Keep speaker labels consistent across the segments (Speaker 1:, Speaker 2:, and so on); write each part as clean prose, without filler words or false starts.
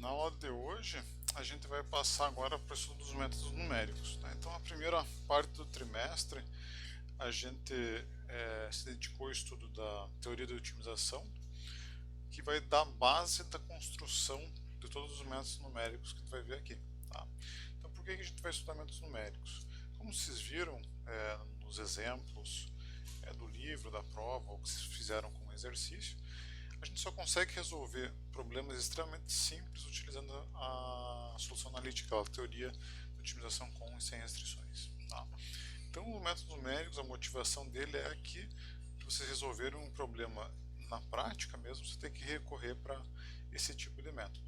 Speaker 1: Na aula de hoje, a gente vai passar agora para o estudo dos métodos numéricos. Tá? Então, a primeira parte do trimestre, a gente se dedicou ao estudo da teoria da otimização, que vai dar a base da construção de todos os métodos numéricos que a gente vai ver aqui. Tá? Então, por que a gente vai estudar métodos numéricos? Como vocês viram nos exemplos do livro, da prova, ou que vocês fizeram como exercício, a gente só consegue resolver problemas extremamente simples utilizando a solução analítica, a teoria de otimização com e sem restrições. Tá? Então, o método numérico, a motivação dele é que, para vocês resolverem um problema na prática mesmo, você tem que recorrer para esse tipo de método.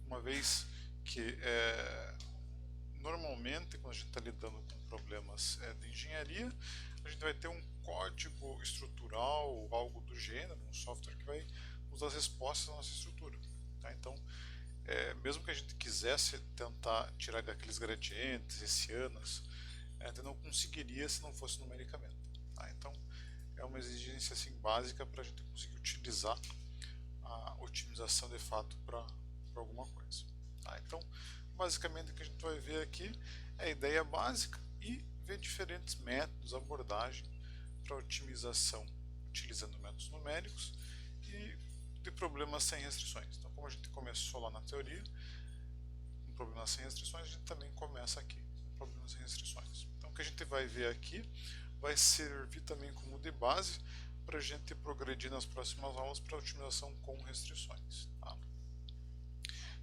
Speaker 1: Uma vez que, normalmente, quando a gente está lidando com problemas de engenharia, a gente vai ter um código estrutural, algo do gênero, um software que vai nos dar as respostas da nossa estrutura. Tá? Então, mesmo que a gente quisesse tentar tirar daqueles gradientes, hessianas, a gente não conseguiria se não fosse numericamente. Tá? Então, é uma exigência assim, básica para a gente conseguir utilizar a otimização de fato para alguma coisa. Tá? Então, basicamente o que a gente vai ver aqui é a ideia básica e ver diferentes métodos, abordagem para otimização utilizando métodos numéricos e de problemas sem restrições. Então, como a gente começou lá na teoria, com problemas sem restrições, a gente também começa aqui com problemas sem restrições. Então, o que a gente vai ver aqui vai servir também como de base para a gente progredir nas próximas aulas para otimização com restrições. Tá?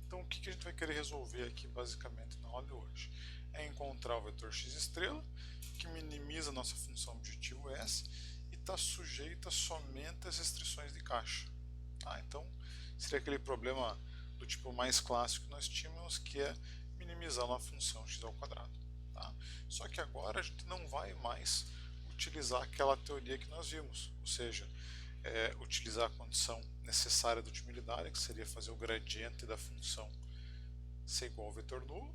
Speaker 1: Então, o que a gente vai querer resolver aqui basicamente na aula de hoje? É encontrar o vetor x estrela, que minimiza a nossa função objetivo S e está sujeita somente às restrições de caixa. Tá? Então, seria aquele problema do tipo mais clássico que nós tínhamos, que é minimizar uma função x ao quadrado. Tá? Só que agora a gente não vai mais utilizar aquela teoria que nós vimos, ou seja, utilizar a condição necessária da utilidade, que seria fazer o gradiente da função ser igual ao vetor nulo,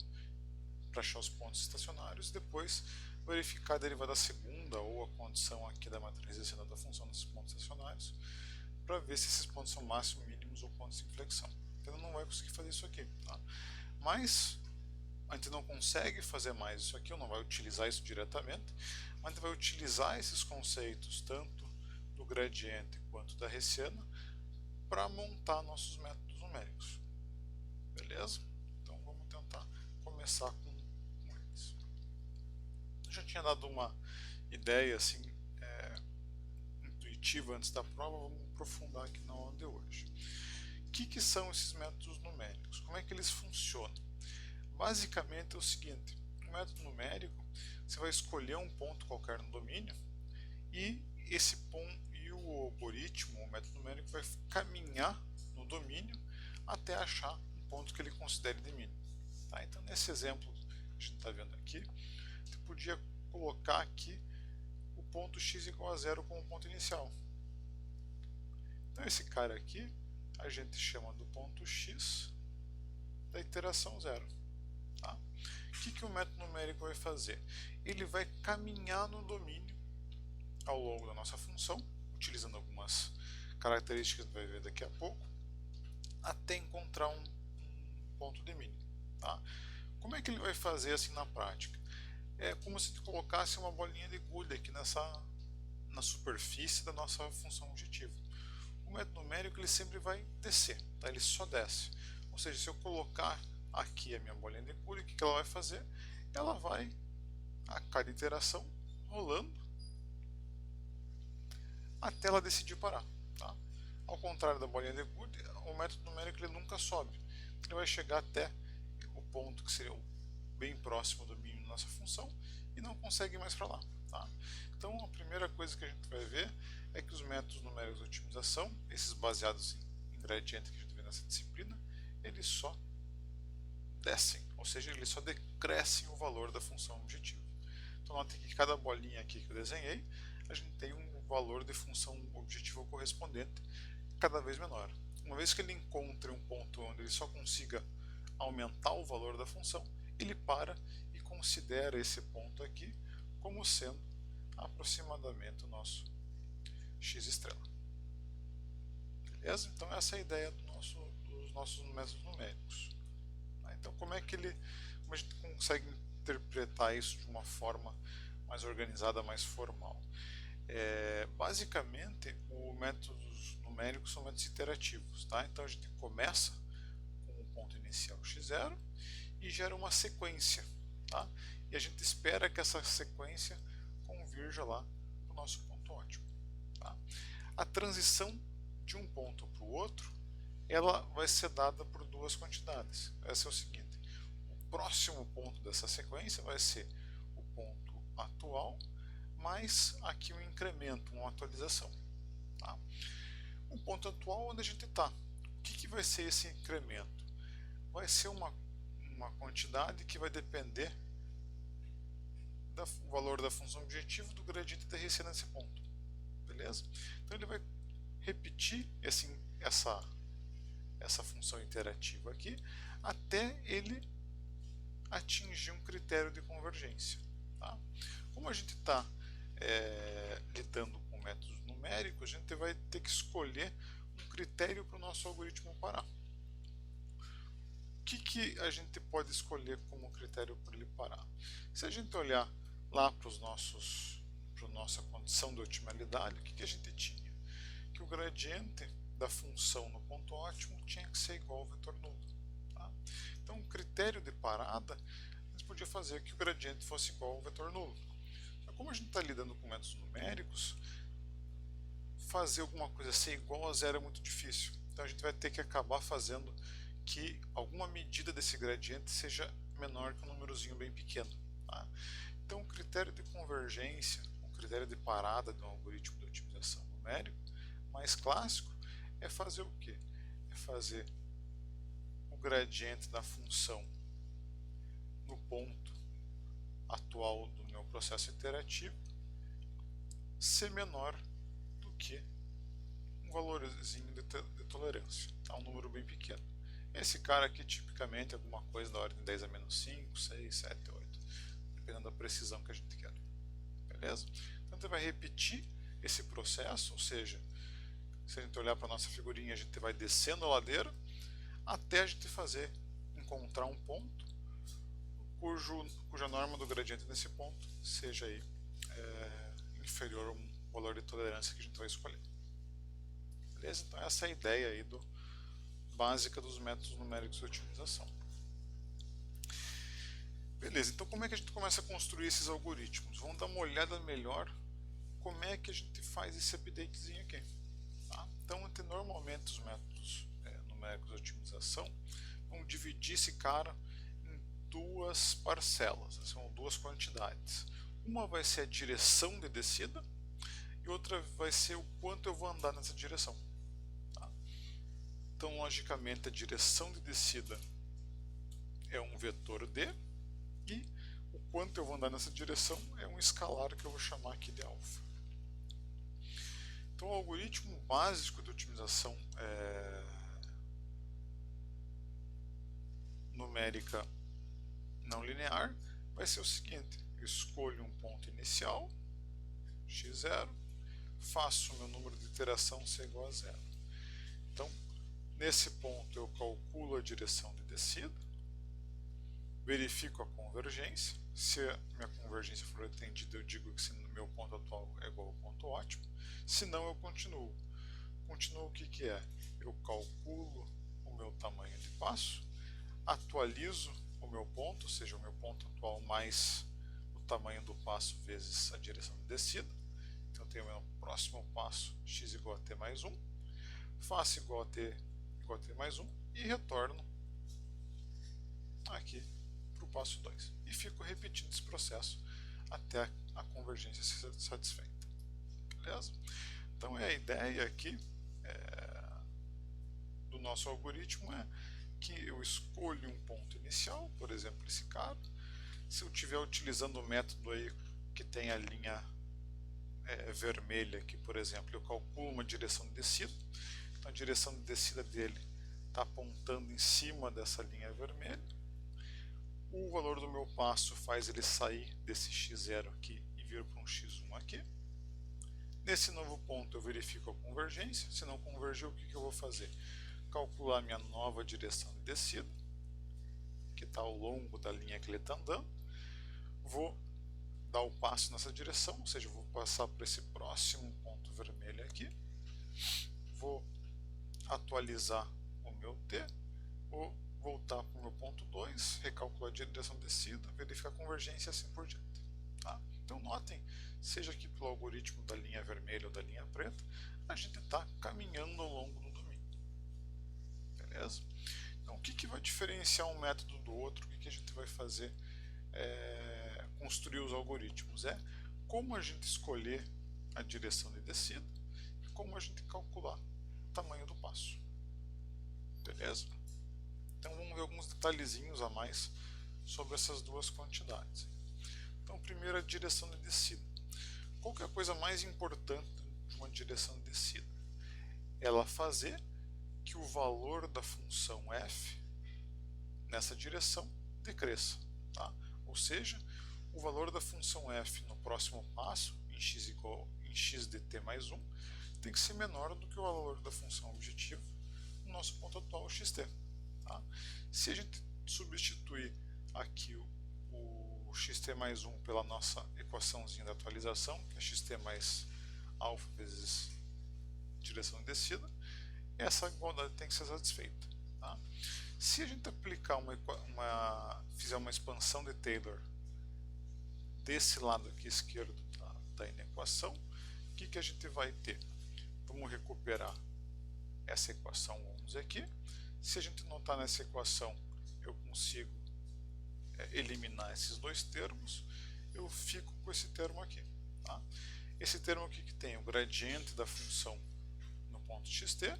Speaker 1: para achar os pontos estacionários, e depois verificar a derivada segunda ou a condição aqui da matriz descendente da função nesses pontos estacionários, para ver se esses pontos são máximos, mínimos ou pontos de inflexão. Então não vai conseguir fazer isso aqui. Tá? Mas a gente não consegue fazer mais isso aqui, não vai utilizar isso diretamente, mas a gente vai utilizar esses conceitos, tanto do gradiente quanto da hessiana, para montar nossos métodos numéricos. Beleza? Então vamos tentar começar com eles. Eu já tinha dado uma ideia assim, intuitiva antes da prova, vamos aprofundar aqui na aula de hoje. O que são esses métodos numéricos? Como é que eles funcionam? Basicamente é o seguinte: no método numérico, você vai escolher um ponto qualquer no domínio e esse ponto e o algoritmo, o método numérico, vai caminhar no domínio até achar um ponto que ele considere de mínimo. Tá? Então, nesse exemplo que a gente está vendo aqui, você podia colocar aqui o ponto x igual a zero como ponto inicial. Então, esse cara aqui a gente chama do ponto x da iteração zero. Tá? O que o método numérico vai fazer? Ele vai caminhar no domínio ao longo da nossa função, utilizando algumas características que a gente vai ver daqui a pouco, até encontrar um ponto de mínimo. Tá? Como é que ele vai fazer assim na prática? É como se colocasse uma bolinha de gude aqui na superfície da nossa função objetiva. O método numérico ele sempre vai descer, tá? Ele só desce. Ou seja, se eu colocar aqui a minha bolinha de gude, o que ela vai fazer? Ela vai, a cada iteração, rolando até ela decidir parar. Tá? Ao contrário da bolinha de gude, o método numérico ele nunca sobe. Ele vai chegar até o ponto que seria bem próximo do mínimo da nossa função e não consegue mais para lá. Tá? Então a primeira coisa que a gente vai ver é que os métodos numéricos de otimização, esses baseados em gradiente que a gente vê nessa disciplina, eles só descem, ou seja, eles só decrescem o valor da função objetiva. Então note que cada bolinha aqui que eu desenhei, a gente tem um valor de função objetiva correspondente cada vez menor. Uma vez que ele encontre um ponto onde ele só consiga aumentar o valor da função, ele para e considera esse ponto aqui como sendo aproximadamente o nosso x estrela. Beleza? Então essa é a ideia dos nossos métodos numéricos. Tá? Então como a gente consegue interpretar isso de uma forma mais organizada, mais formal? Basicamente, os métodos numéricos são métodos iterativos, tá? Então a gente começa com o ponto inicial x0 e gera uma sequência, tá? E a gente espera que essa sequência convirja lá para o nosso ponto ótimo, tá? A transição de um ponto para o outro, ela vai ser dada por duas quantidades. Vai ser o seguinte: o próximo ponto dessa sequência vai ser o ponto atual mais aqui um incremento, uma atualização, tá? O ponto atual onde a gente está. O que vai ser esse incremento? Vai ser uma quantidade que vai depender do valor da função objetivo do gradiente da RC nesse ponto, beleza? Então ele vai repetir essa função iterativa aqui até ele atingir um critério de convergência, tá? Como a gente está lidando com métodos numéricos, a gente vai ter que escolher um critério para o nosso algoritmo parar. O que a gente pode escolher como critério para ele parar? Se a gente olhar lá para nossa condição de otimalidade, o que a gente tinha? Que o gradiente da função no ponto ótimo tinha que ser igual ao vetor nulo. Tá? Então, o critério de parada, a gente podia fazer que o gradiente fosse igual ao vetor nulo. Mas como a gente está lidando com métodos numéricos, fazer alguma coisa ser igual a zero é muito difícil. Então, a gente vai ter que acabar fazendo que alguma medida desse gradiente seja menor que um númerozinho bem pequeno. Tá? Então, o critério de convergência, o critério de parada de um algoritmo de otimização numérico mais clássico é fazer o quê? É fazer o gradiente da função no ponto atual do meu processo iterativo ser menor do que um valorzinho de tolerância, tá? Um número bem pequeno. Esse cara aqui tipicamente é alguma coisa da ordem de 10 a menos 5, 6, 7, 8, dependendo da precisão que a gente quer. Beleza? Então você vai repetir esse processo, ou seja, se a gente olhar para a nossa figurinha, a gente vai descendo a ladeira até a gente encontrar um ponto cuja norma do gradiente nesse ponto seja aí, inferior a um valor de tolerância que a gente vai escolher. Beleza? Então essa é a ideia aí básica dos métodos numéricos de otimização. Beleza, então como é que a gente começa a construir esses algoritmos? Vamos dar uma olhada melhor como é que a gente faz esse updatezinho aqui. Tá? Então, normalmente os métodos numéricos de otimização vão dividir esse cara em duas parcelas, são duas quantidades. Uma vai ser a direção de descida e outra vai ser o quanto eu vou andar nessa direção. Tá? Então, logicamente, a direção de descida é um vetor D e o quanto eu vou andar nessa direção é um escalar que eu vou chamar aqui de alfa. Então, o algoritmo básico de otimização numérica não linear vai ser o seguinte: eu escolho um ponto inicial, x0, faço o meu número de iteração ser igual a zero. Então, nesse ponto eu calculo a direção de descida, verifico a convergência. Se a minha convergência for atendida, eu digo que no meu ponto atual é igual ao ponto ótimo. Se não, eu continuo. Continuo o que é? Eu calculo o meu tamanho de passo, atualizo o meu ponto, ou seja, o meu ponto atual mais o tamanho do passo vezes a direção de descida. Então eu tenho o meu próximo passo, x igual a t mais 1, faço igual a t mais 1 e retorno aqui para o passo 2. E fico repetindo esse processo até a convergência ser satisfeita. Beleza? Então a ideia aqui do nosso algoritmo é que eu escolho um ponto inicial, por exemplo, esse cara. Se eu estiver utilizando o método aí que tem a linha vermelha aqui, por exemplo, eu calculo uma direção de descida. Então a direção de descida dele está apontando em cima dessa linha vermelha. O valor do meu passo faz ele sair desse x0 aqui e vir para um x1 aqui. Nesse novo ponto eu verifico a convergência. Se não convergiu, o que eu vou fazer? Calcular minha nova direção de descida, que está ao longo da linha que ele está andando, vou dar o passo nessa direção, ou seja, vou passar por esse próximo ponto vermelho aqui, vou atualizar o meu T, vou voltar para o meu ponto 2, recalcular a direção de descida, verificar a convergência e assim por diante. Tá? Então notem, seja aqui pelo algoritmo da linha vermelha ou da linha preta, a gente está caminhando ao longo do domínio. Beleza? Então o que vai diferenciar um método do outro? O que a gente vai fazer? Construir os algoritmos é como a gente escolher a direção de descida e como a gente calcular o tamanho do passo. Beleza? Então vamos ver alguns detalhezinhos a mais sobre essas duas quantidades. Então primeiro a direção de descida. Qual que é a coisa mais importante de uma direção de descida? Ela fazer que o valor da função f nessa direção decresça. Tá? Ou seja, o valor da função f no próximo passo, em x de t mais 1, tem que ser menor do que o valor da função objetivo no nosso ponto atual, xt. Tá? Se a gente substituir aqui o xt mais 1 pela nossa equaçãozinha da atualização, que é xt mais alfa vezes direção de descida, essa igualdade tem que ser satisfeita. Tá? Se a gente aplicar fizer uma expansão de Taylor desse lado aqui esquerdo da inequação, o que a gente vai ter? Vamos recuperar essa equação 11 aqui. Se a gente notar nessa equação, eu consigo eliminar esses dois termos, eu fico com esse termo aqui. Tá? Esse termo aqui que tem o gradiente da função no ponto xt,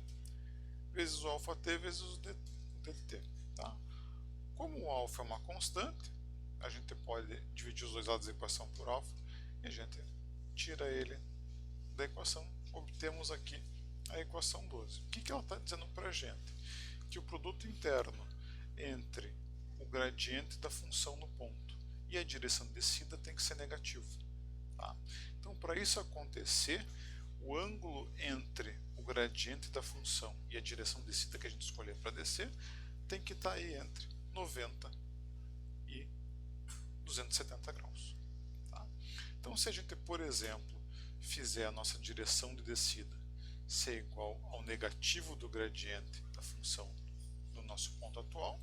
Speaker 1: vezes o alfa t vezes o dt. Tá? Como o alfa é uma constante, a gente pode dividir os dois lados da equação por alfa e a gente tira ele da equação. Obtemos aqui a equação 12. O que ela está dizendo para a gente? Que o produto interno entre o gradiente da função no ponto e a direção de descida tem que ser negativo. Tá? Então, para isso acontecer, o ângulo entre o gradiente da função e a direção de descida que a gente escolher para descer tem que estar aí entre 90 e 270 graus. Tá? Então, se a gente, por exemplo, fizer a nossa direção de descida ser igual ao negativo do gradiente da função do nosso ponto atual,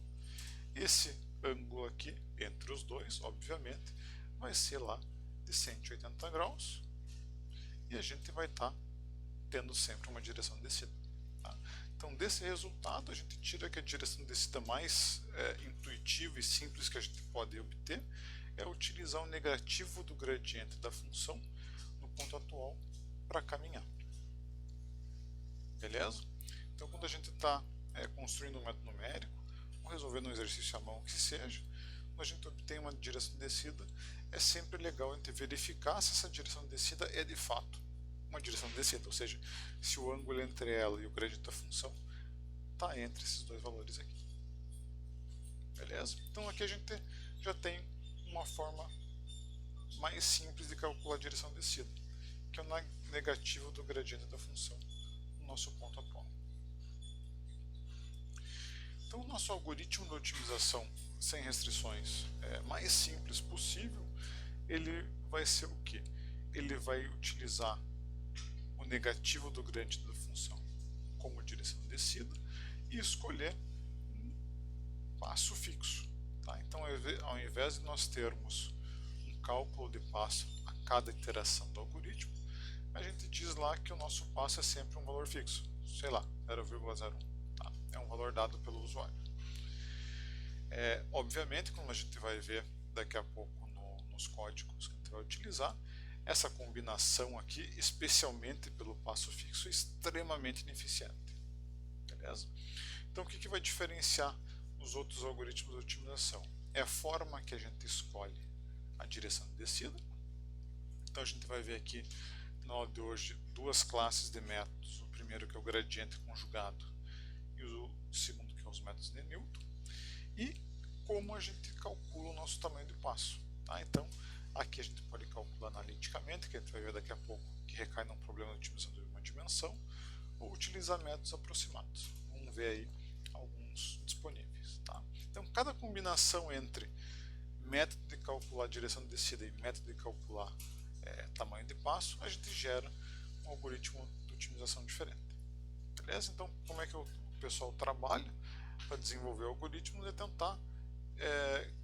Speaker 1: esse ângulo aqui, entre os dois, obviamente, vai ser lá de 180 graus e a gente vai estar tendo sempre uma direção de descida. Tá? Então, desse resultado, a gente tira que a direção de descida mais intuitiva e simples que a gente pode obter é utilizar o negativo do gradiente da função no ponto atual para caminhar. Beleza? Então, quando a gente está construindo um método numérico, ou resolvendo um exercício à mão que seja, quando a gente obtém uma direção de descida, é sempre legal a gente verificar se essa direção de descida é de fato uma direção de descida, ou seja, se o ângulo entre ela e o gradiente da função está entre esses dois valores aqui. Beleza? Então aqui a gente já tem uma forma mais simples de calcular a direção de descida, que é o negativo do gradiente da função no nosso ponto atual. Então o nosso algoritmo de otimização sem restrições mais simples possível, ele vai ser o quê? Ele vai utilizar o negativo do gradiente da função como direção de descida e escolher um passo fixo. Tá? Então, ao invés de nós termos um cálculo de passo a cada iteração do algoritmo, a gente diz lá que o nosso passo é sempre um valor fixo, sei lá, 0,01. Tá? É um valor dado pelo usuário. Obviamente, como a gente vai ver daqui a pouco nos códigos que a gente vai utilizar, essa combinação aqui, especialmente pelo passo fixo, é extremamente ineficiente. Beleza? Então, o que vai diferenciar os outros algoritmos de otimização? É a forma que a gente escolhe a direção de descida. Então, a gente vai ver aqui na aula de hoje duas classes de métodos. O primeiro que é o gradiente conjugado e o segundo que é os métodos de Newton. E como a gente calcula o nosso tamanho de passo. Tá? Então, aqui a gente pode calcular analiticamente, que a gente vai ver daqui a pouco, que recai num problema de otimização de uma dimensão, ou utilizar métodos aproximados. Vamos ver aí alguns disponíveis. Tá? Então, cada combinação entre método de calcular direção de descida e método de calcular tamanho de passo, a gente gera um algoritmo de otimização diferente. Beleza? Então, como é que o pessoal trabalha para desenvolver algoritmos e tentar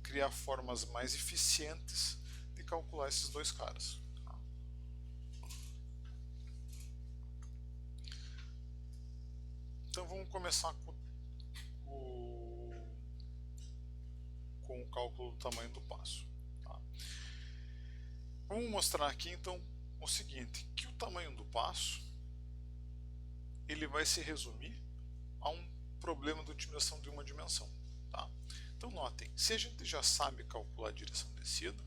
Speaker 1: criar formas mais eficientes de calcular esses dois caras. Então vamos começar com o cálculo do tamanho do passo. Tá? Vamos mostrar aqui então o seguinte, que o tamanho do passo ele vai se resumir a um problema de otimização de uma dimensão. Tá? Então notem, se a gente já sabe calcular a direção de descida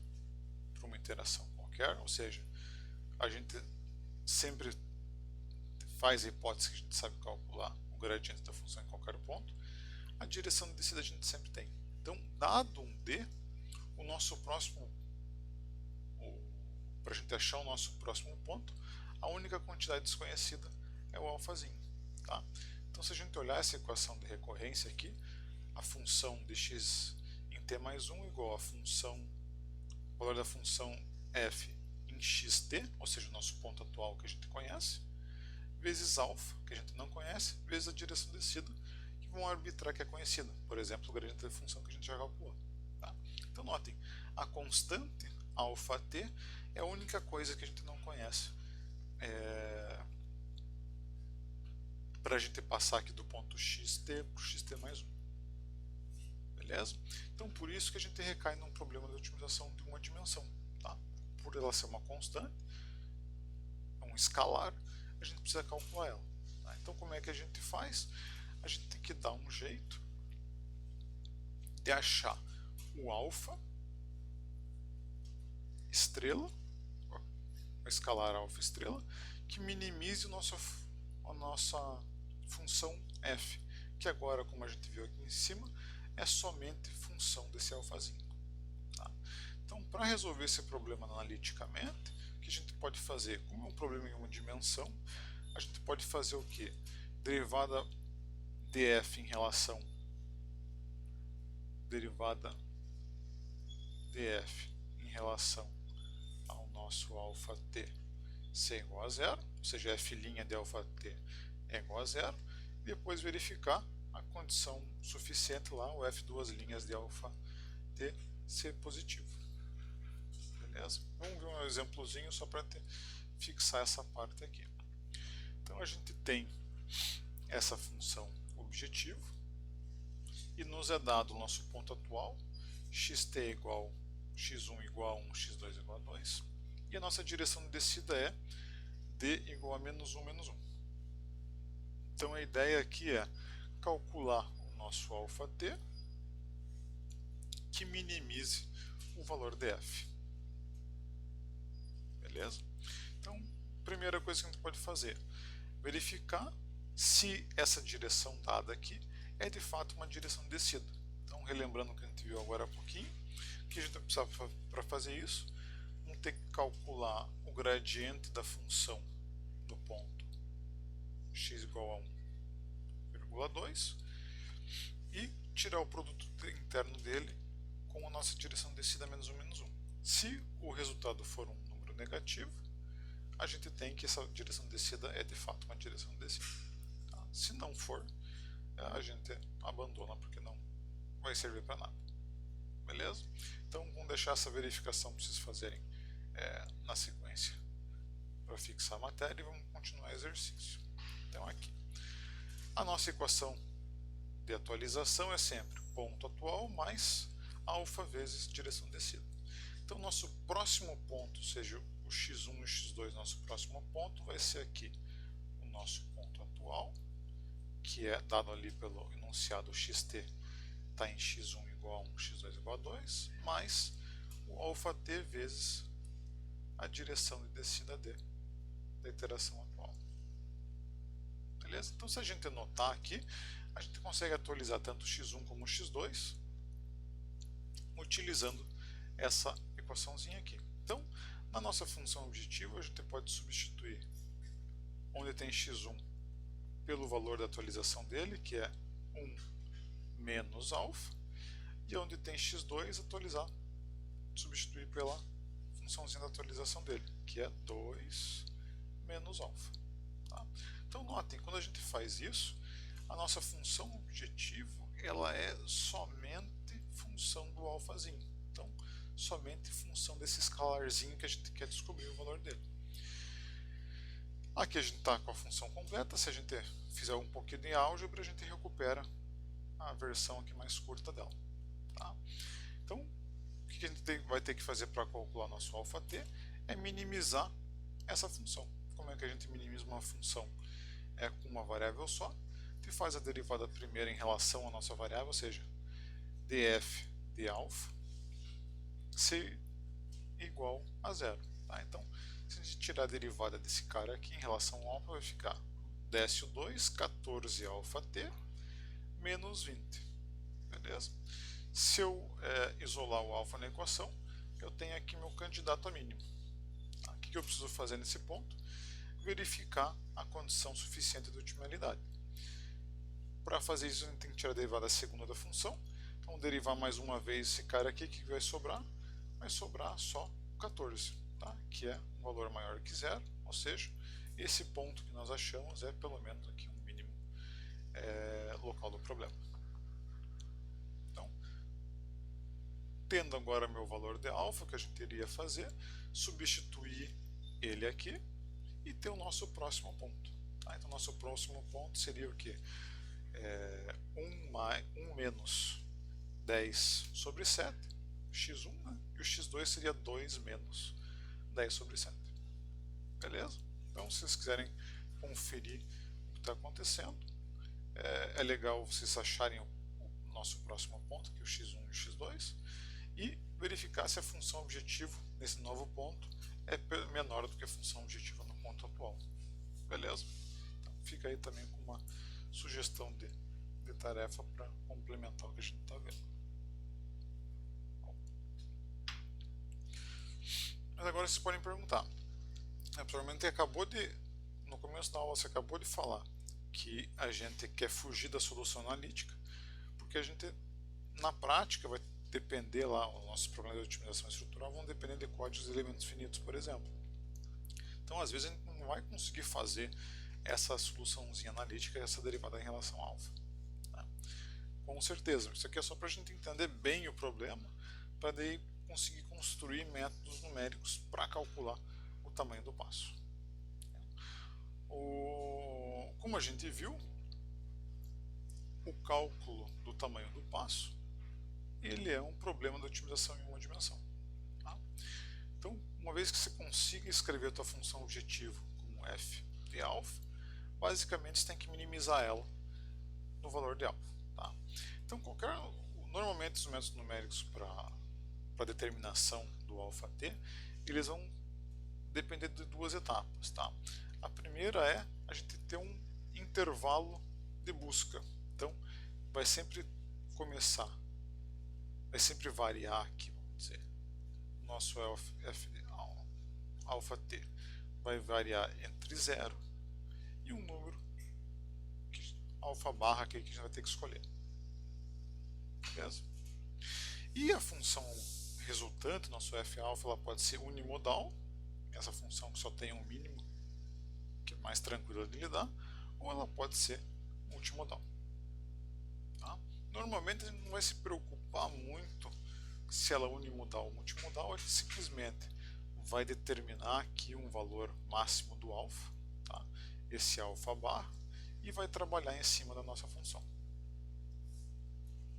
Speaker 1: para uma interação qualquer, ou seja, a gente sempre faz a hipótese que a gente sabe calcular o gradiente da função em qualquer ponto, a direção de descida a gente sempre tem. Então, dado um D, o nosso próximo, para a gente achar o nosso próximo ponto, a única quantidade desconhecida é o alfazinho. Tá? Então, se a gente olhar essa equação de recorrência aqui, a função de x em t mais 1 igual a o valor da função f em xt, ou seja, o nosso ponto atual que a gente conhece, vezes alfa, que a gente não conhece, vezes a direção descida, que vão arbitrar que é conhecida. Por exemplo, o gradiente da função que a gente já calculou. Tá? Então notem, a constante alfa t é a única coisa que a gente não conhece para a gente passar aqui do ponto xt para o xt mais 1. Beleza? Então por isso que a gente recai num problema de otimização de uma dimensão. Tá? Por ela ser uma constante, um escalar, a gente precisa calcular ela. Tá? Então como é que a gente faz? A gente tem que dar um jeito de achar o alfa estrela, o escalar alfa estrela, que minimize a nossa função f, que agora, como a gente viu aqui em cima, é somente função desse alfazinho. Tá? Então, para resolver esse problema analiticamente, o que a gente pode fazer? Como é um problema em uma dimensão, a gente pode fazer o que? Derivada df em relação ao nosso alfa t ser igual a zero, ou seja, f' de alfa t é igual a zero, e depois verificar a condição suficiente lá, o f duas linhas de alfa t ser positivo. Beleza? Vamos ver um exemplozinho só para fixar essa parte aqui. Então a gente tem essa função objetivo e nos é dado o nosso ponto atual, xt igual x1 igual a 1, x2 igual a 2, e a nossa direção de descida é d igual a menos 1, menos 1. Então a ideia aqui é calcular o nosso alfa t que minimize o valor df. Beleza? Então, primeira coisa que a gente pode fazer, verificar se essa direção dada aqui é de fato uma direção de descida. Então, relembrando o que a gente viu agora há pouquinho, o que a gente vai precisar para fazer isso? Vamos ter que calcular o gradiente da função do ponto x igual a 1,2 e tirar o produto interno dele com a nossa direção de descida menos 1, menos 1. Se o resultado for um número negativo, a gente tem que essa direção de descida é de fato uma direção de descida. Tá? Se não for, a gente abandona porque não vai servir para nada. Beleza? Então vamos deixar essa verificação para vocês fazerem na sequência para fixar a matéria e vamos continuar o exercício. Então aqui, a nossa equação de atualização é sempre ponto atual mais alfa vezes direção de descida. Então nosso próximo ponto, seja o x1 e o x2, nosso próximo ponto vai ser aqui o nosso ponto atual, que é dado ali pelo enunciado xt está em x1 igual a 1, x2 igual a 2, mais o alfa t vezes a direção de descida d da iteração atual. Beleza? Então, se a gente anotar aqui, a gente consegue atualizar tanto x1 como x2 utilizando essa equaçãozinha aqui. Então, na nossa função objetivo, a gente pode substituir onde tem x1 pelo valor da atualização dele, que é 1 menos alfa, e onde tem x2 atualizar, substituir pela funçãozinha da atualização dele, que é 2 menos alfa. Tá? Então notem, quando a gente faz isso, a nossa função objetivo ela é somente função do alfazinho. Então, somente função desse escalarzinho que a gente quer descobrir o valor dele. Aqui a gente está com a função completa. Se a gente fizer um pouquinho de álgebra, a gente recupera a versão aqui mais curta dela. Tá? Então, o que a gente vai ter que fazer para calcular nosso alfa t é minimizar essa função. Como é que a gente minimiza uma função? É com uma variável só. A gente faz a derivada primeira em relação à nossa variável, ou seja, df de alfa ser igual a zero. Tá? Então, se a gente tirar a derivada desse cara aqui em relação ao alfa, vai ficar décio2, 14 alfa t, menos 20. Beleza? Se eu isolar o alfa na equação, eu tenho aqui meu candidato a mínimo. Tá? O que eu preciso fazer nesse ponto? Verificar a condição suficiente de otimalidade. Para fazer isso, a gente tem que tirar a derivada segunda da função. Então, derivar mais uma vez esse cara aqui, que vai sobrar? Vai sobrar só 14, tá? Que é um valor maior que zero, ou seja, esse ponto que nós achamos é pelo menos aqui um mínimo local do problema. Então, tendo agora meu valor de alfa, que a gente iria fazer, substituir ele aqui e ter o nosso próximo ponto. Tá? Então, nosso próximo ponto seria o que? 1 menos 10 sobre 7, x1, né? E o x2 seria 2 menos 10 sobre 7. Beleza? Então, se vocês quiserem conferir o que está acontecendo, é legal vocês acharem o nosso próximo ponto, que é o x1 e o x2, e verificar se a função objetivo nesse novo ponto é menor do que a função objetiva no ponto atual. Beleza? Então, fica aí também com uma sugestão de tarefa para complementar o que a gente está vendo. Bom. Mas agora vocês podem perguntar. Provavelmente no começo da aula você acabou de falar que a gente quer fugir da solução analítica, porque a gente, na prática, vai depender lá, os nossos problemas de otimização estrutural vão depender de códigos de elementos finitos, por exemplo. Então, às vezes, a gente não vai conseguir fazer essa soluçãozinha analítica, essa derivada em relação a alfa. Tá? Com certeza, isso aqui é só para a gente entender bem o problema, para daí conseguir construir métodos numéricos para calcular o tamanho do passo. Como a gente viu, o cálculo do tamanho do passo ele é um problema da otimização em uma dimensão. Tá? Então, uma vez que você consiga escrever a tua função objetivo como f de alfa, basicamente você tem que minimizar ela no valor de alfa. Tá? Então, normalmente os métodos numéricos para determinação do alfa t, eles vão depender de duas etapas. Tá? A primeira é a gente ter um intervalo de busca. Então, vai sempre variar aqui, vamos dizer, o nosso alfa t vai variar entre 0 e um número alfa barra que a gente vai ter que escolher. Beleza? E a função resultante, nosso f alfa, ela pode ser unimodal, essa função que só tem um mínimo, que é mais tranquila de lidar, ou ela pode ser multimodal. Tá? Normalmente a gente não vai se preocupar muito se ela é unimodal ou multimodal, a gente simplesmente vai determinar aqui um valor máximo do alfa, tá? Esse alfa barra, e vai trabalhar em cima da nossa função.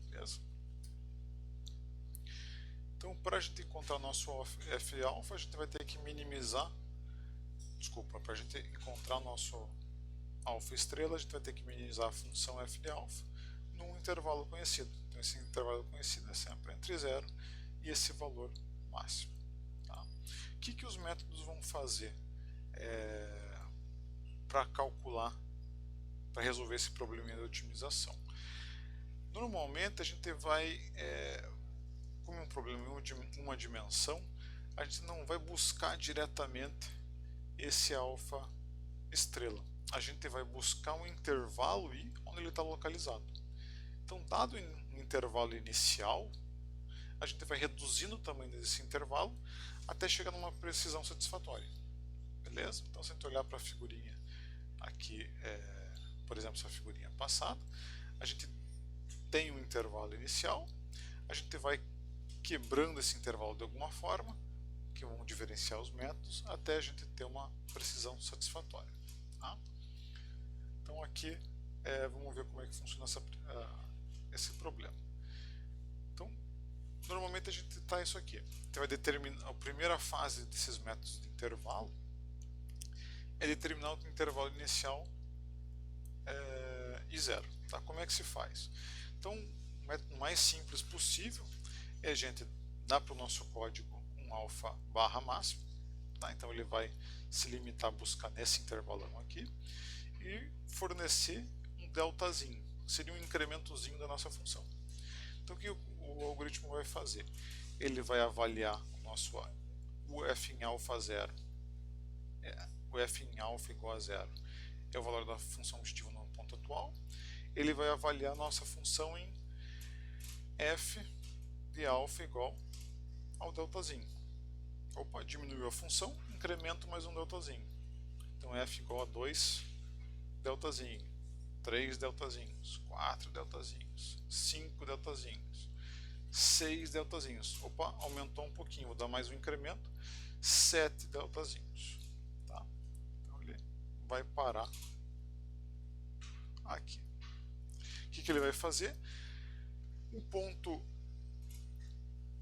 Speaker 1: Beleza? Então, para a gente encontrar nosso f alfa, a gente vai ter que minimizar, para a gente encontrar nosso alfa estrela, a gente vai ter que minimizar a função f de alfa num intervalo conhecido. Então, esse intervalo conhecido é sempre entre 0 e esse valor máximo. Tá? O que os métodos vão fazer para calcular, para resolver esse problema de otimização? Normalmente a gente vai, como um problema em uma dimensão, a gente não vai buscar diretamente esse alfa estrela. A gente vai buscar um intervalo I onde ele está localizado. Então, dado um intervalo inicial, a gente vai reduzindo o tamanho desse intervalo até chegar numa precisão satisfatória. Beleza? Então, se a gente olhar para a figurinha aqui, por exemplo, essa figurinha passada, a gente tem um intervalo inicial, a gente vai quebrando esse intervalo de alguma forma, que vão diferenciar os métodos, até a gente ter uma precisão satisfatória. Tá? Então aqui vamos ver como é que funciona esse problema. Então, normalmente a gente está isso aqui. Então vai determinar a primeira fase desses métodos de intervalo é determinar o intervalo inicial e zero. Tá? Como é que se faz? Então, o método mais simples possível é a gente dar para o nosso código um alfa barra máximo. Tá? Então ele vai se limitar a buscar nesse intervalão aqui e fornecer um deltazinho, seria um incrementozinho da nossa função. Então o que o algoritmo vai fazer? Ele vai avaliar o f em alfa zero, o f em alfa igual a zero é o valor da função objetiva no ponto atual. Ele vai avaliar a nossa função em f de alfa igual ao deltazinho. Opa, diminuiu a função, incremento mais um deltazinho. Então f igual a 2 deltazinho, 3 deltazinhos, 4 deltazinhos, 5 deltazinhos, 6 deltazinhos. Opa, aumentou um pouquinho, vou dar mais um incremento, 7 deltazinhos. Tá? Então ele vai parar aqui. O que ele vai fazer? O ponto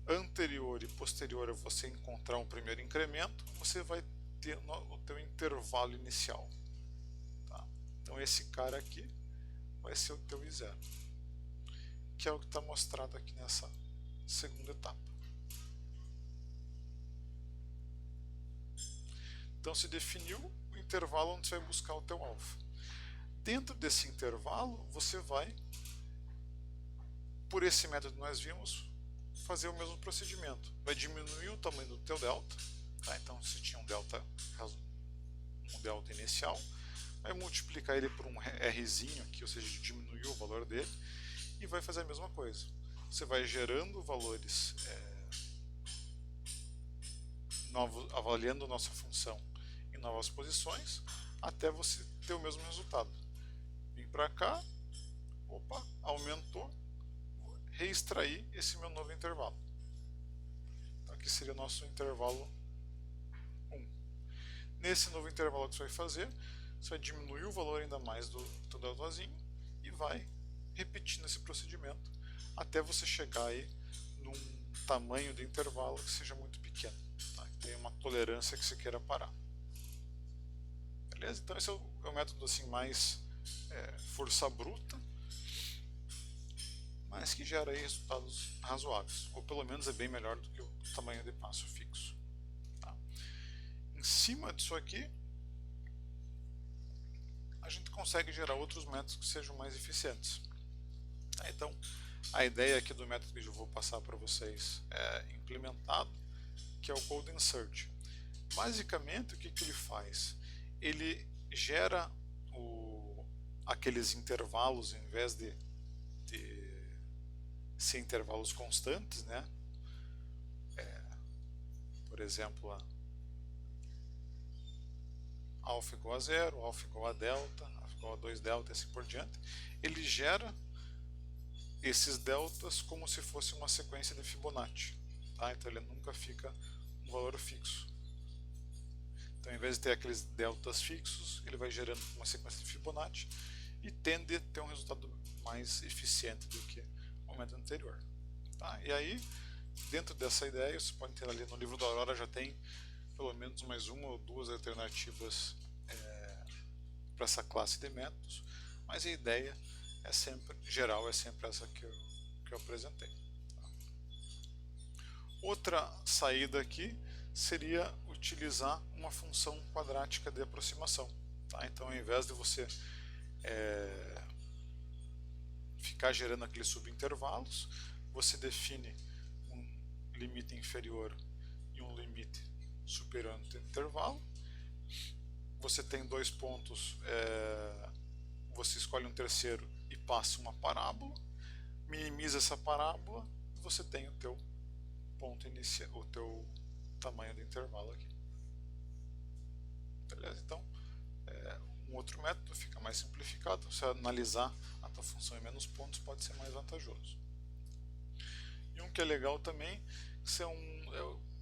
Speaker 1: anterior e posterior a você encontrar um primeiro incremento, você vai ter o teu intervalo inicial. Tá? Então esse cara aqui vai ser o teu I0, que é o que está mostrado aqui nessa segunda etapa. Então se definiu o intervalo onde você vai buscar o teu alfa. Dentro desse intervalo, você vai, por esse método que nós vimos, fazer o mesmo procedimento. Vai diminuir o tamanho do teu delta. Tá? Então se tinha um delta inicial, vai multiplicar ele por um Rzinho aqui, ou seja, diminuiu o valor dele, e vai fazer a mesma coisa. Você vai gerando valores novos, avaliando a nossa função em novas posições, até você ter o mesmo resultado. Vim para cá, opa, aumentou, vou reextrair esse meu novo intervalo. Então aqui seria o nosso intervalo 1. Nesse novo intervalo que você vai fazer, você vai diminuir o valor ainda mais do deltazinho e vai repetindo esse procedimento até você chegar aí num tamanho de intervalo que seja muito pequeno, tá? Que tenha uma tolerância que você queira parar. Beleza? Então esse é o método assim mais força bruta, mas que gera aí resultados razoáveis, ou pelo menos é bem melhor do que o tamanho de passo fixo. Tá? Em cima disso aqui, a gente consegue gerar outros métodos que sejam mais eficientes. Tá? Então, a ideia aqui do método que eu vou passar para vocês é implementado, que é o Code Insert. Basicamente, o que ele faz? Ele gera aqueles intervalos, em vez de ser intervalos constantes, né? Por exemplo, alfa igual a 0, alfa igual a delta, alfa igual a 2 delta e assim por diante. Ele gera esses deltas como se fosse uma sequência de Fibonacci. Tá? Então ele nunca fica um valor fixo. Então, em vez de ter aqueles deltas fixos, ele vai gerando uma sequência de Fibonacci e tende a ter um resultado mais eficiente do que o método anterior. Tá? E aí, dentro dessa ideia, você pode ter ali no livro da Aurora, já tem pelo menos mais uma ou duas alternativas para essa classe de métodos, mas a ideia é sempre geral, é sempre essa que eu apresentei. Tá? Outra saída aqui seria utilizar uma função quadrática de aproximação. Tá? Então, ao invés de você ficar gerando aqueles subintervalos, você define um limite inferior e um limite superior no intervalo. Você tem dois pontos, você escolhe um terceiro e passa uma parábola, minimiza minimiza essa parábola e você tem o teu ponto inicial, o teu tamanho do intervalo aqui. Beleza? Então, um outro método fica mais simplificado. Você analisar a tua função em menos pontos pode ser mais vantajoso. E um que é legal também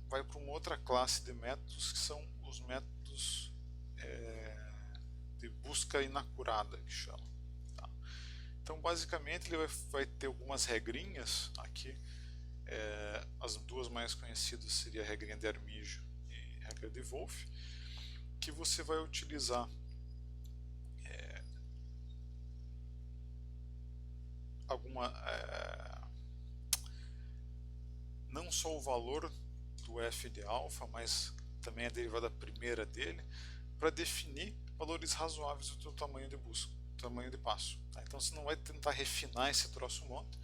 Speaker 1: vai para uma outra classe de métodos, que são os métodos de busca inacurada, que chama. Tá? Então, basicamente, ele vai ter algumas regrinhas aqui. As duas mais conhecidas seriam a regrinha de Armijo e a regra de Wolff, que você vai utilizar não só o valor do f de alfa, mas também a derivada primeira dele, para definir valores razoáveis do teu tamanho de busca, tamanho de passo. Tá? Então você não vai tentar refinar esse troço um monte,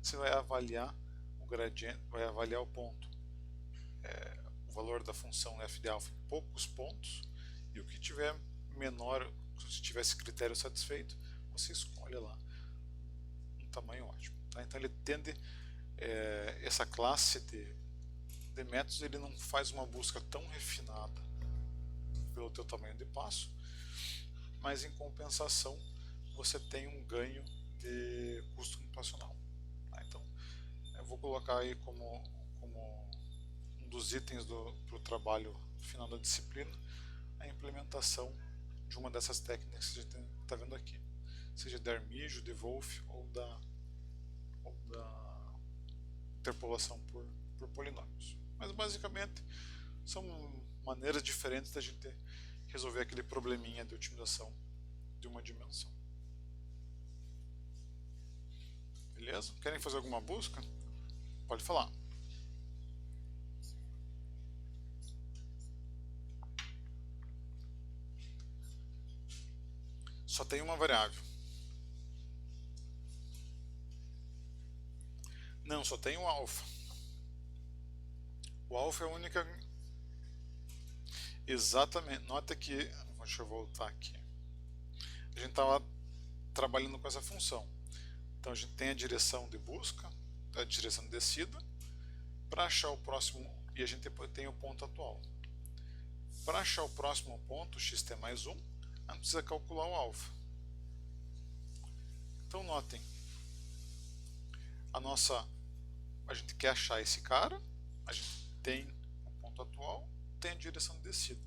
Speaker 1: você vai avaliar o gradiente, vai avaliar o ponto, o valor da função f de alfa em poucos pontos, e o que tiver menor, se tiver esse critério satisfeito, você escolhe lá um tamanho ótimo. Tá? Então ele tende, essa classe de métodos, ele não faz uma busca tão refinada pelo teu tamanho de passo, mas em compensação você tem um ganho de custo computacional. Tá? Então eu vou colocar aí como um dos itens para o trabalho final da disciplina a implementação de uma dessas técnicas que a gente está vendo aqui, seja de Armijo, de Wolff ou da interpolação por polinômios. Mas basicamente são maneiras diferentes da gente resolver aquele probleminha de otimização de uma dimensão. Beleza? Querem fazer alguma busca? Pode falar. Só tem uma variável. Não, só tem o alfa. O alfa é a única... Exatamente. Nota que... Deixa eu voltar aqui. A gente estava trabalhando com essa função. Então a gente tem a direção de busca, a direção de descida. Para achar o próximo... E a gente depois tem o ponto atual. Para achar o próximo ponto, xt mais 1, a gente precisa calcular o alfa. Então notem. A gente quer achar esse cara, a gente tem o ponto atual, tem a direção de descida.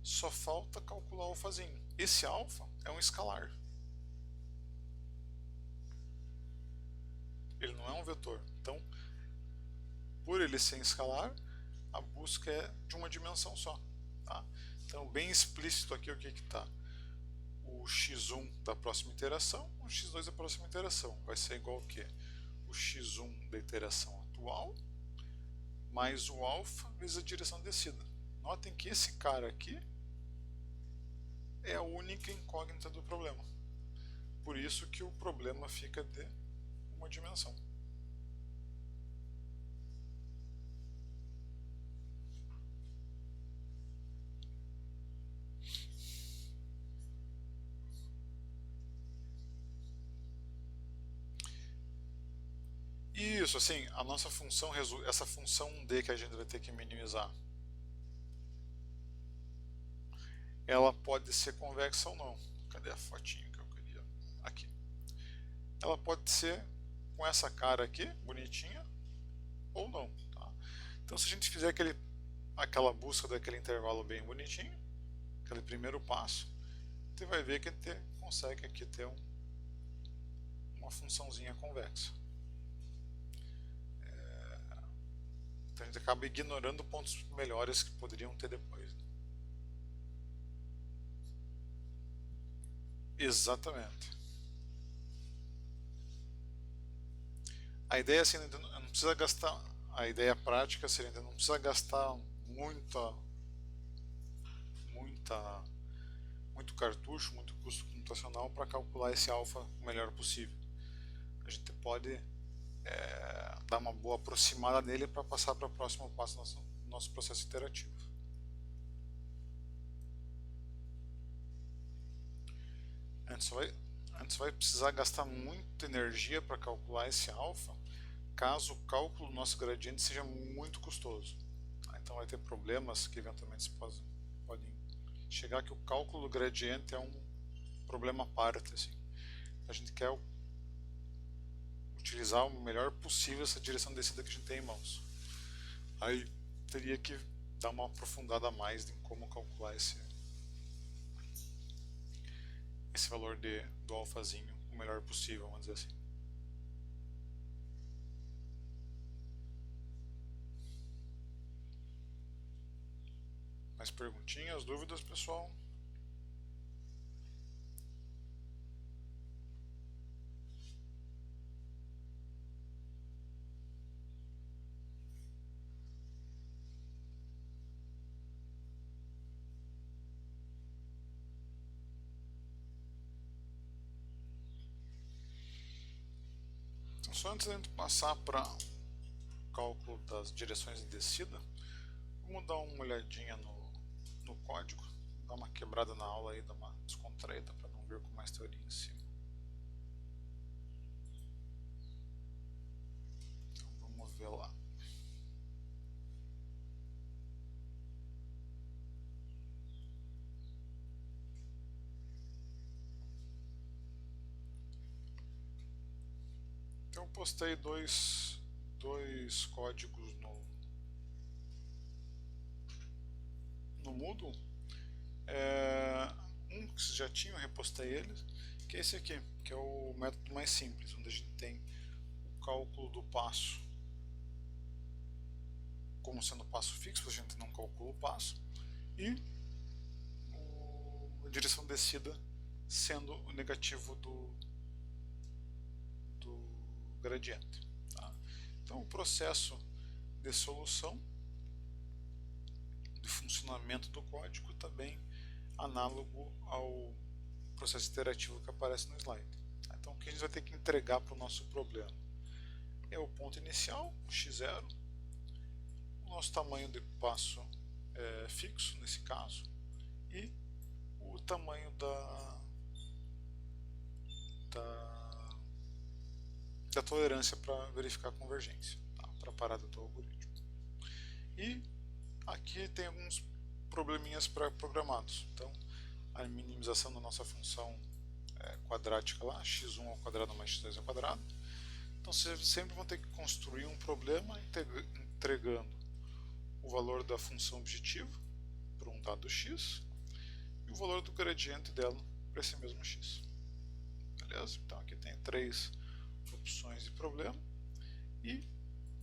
Speaker 1: Só falta calcular o alfazinho. Esse alfa é um escalar. Ele não é um vetor. Então, por ele ser escalar, a busca é de uma dimensão só. Tá? Então, bem explícito aqui o que está. O x1 da próxima iteração, o x2 da próxima iteração. Vai ser igual ao quê? O x1 da iteração atual mais o alfa vezes a direção de descida. Notem que esse cara aqui é a única incógnita do problema. Por isso que o problema fica de uma dimensão. Isso, assim, a nossa função, essa função d que a gente vai ter que minimizar, ela pode ser convexa ou não. Cadê a fotinho que eu queria? Aqui. Ela pode ser com essa cara aqui, bonitinha, ou não. Tá? Então se a gente fizer aquela busca daquele intervalo bem bonitinho, aquele primeiro passo, você vai ver que a gente consegue aqui ter uma funçãozinha convexa. Então a gente acaba ignorando pontos melhores que poderiam ter depois. Exatamente. A ideia é assim, não precisa gastar, a ideia prática seria, não precisa gastar muito cartucho, muito custo computacional para calcular esse alfa o melhor possível. A gente pode dar uma boa aproximada nele para passar para o próximo passo do nosso processo iterativo. A gente só vai a gente vai precisar gastar muita energia para calcular esse alfa, caso o cálculo do nosso gradiente seja muito custoso. Então vai ter problemas que eventualmente podem chegar, que o cálculo do gradiente é um problema à parte. Assim. A gente quer utilizar o melhor possível essa direção de descida que a gente tem em mãos. Aí teria que dar uma aprofundada a mais em como calcular esse valor do alfazinho o melhor possível, vamos dizer assim. Mais perguntinhas, dúvidas, pessoal? Então, só antes de a gente passar para o cálculo das direções de descida, vamos dar uma olhadinha no código, dar uma quebrada na aula aí, dar uma descontraída para não vir com mais teoria em cima. Então vamos ver lá. Então eu postei dois códigos no Moodle. Um que vocês já tinham, eu repostei eles, que é esse aqui, que é o método mais simples, onde a gente tem o cálculo do passo como sendo passo fixo, a gente não calcula o passo, e a direção descida sendo o negativo do gradiente. Tá? Então o processo de solução, de funcionamento do código, também análogo ao processo iterativo que aparece no slide. Então o que a gente vai ter que entregar para o nosso problema é o ponto inicial, x0, o nosso tamanho de passo fixo nesse caso, e o tamanho da tolerância para verificar a convergência, tá? Para a parada do algoritmo. E aqui tem alguns probleminhas pré-programados. Então, a minimização da nossa função quadrática lá, x1 ao quadrado mais x2 ao quadrado. Então, vocês sempre vão ter que construir um problema entregando o valor da função objetiva para um dado x e o valor do gradiente dela para esse mesmo x. Beleza? Então, aqui tem 3 opções de problema, e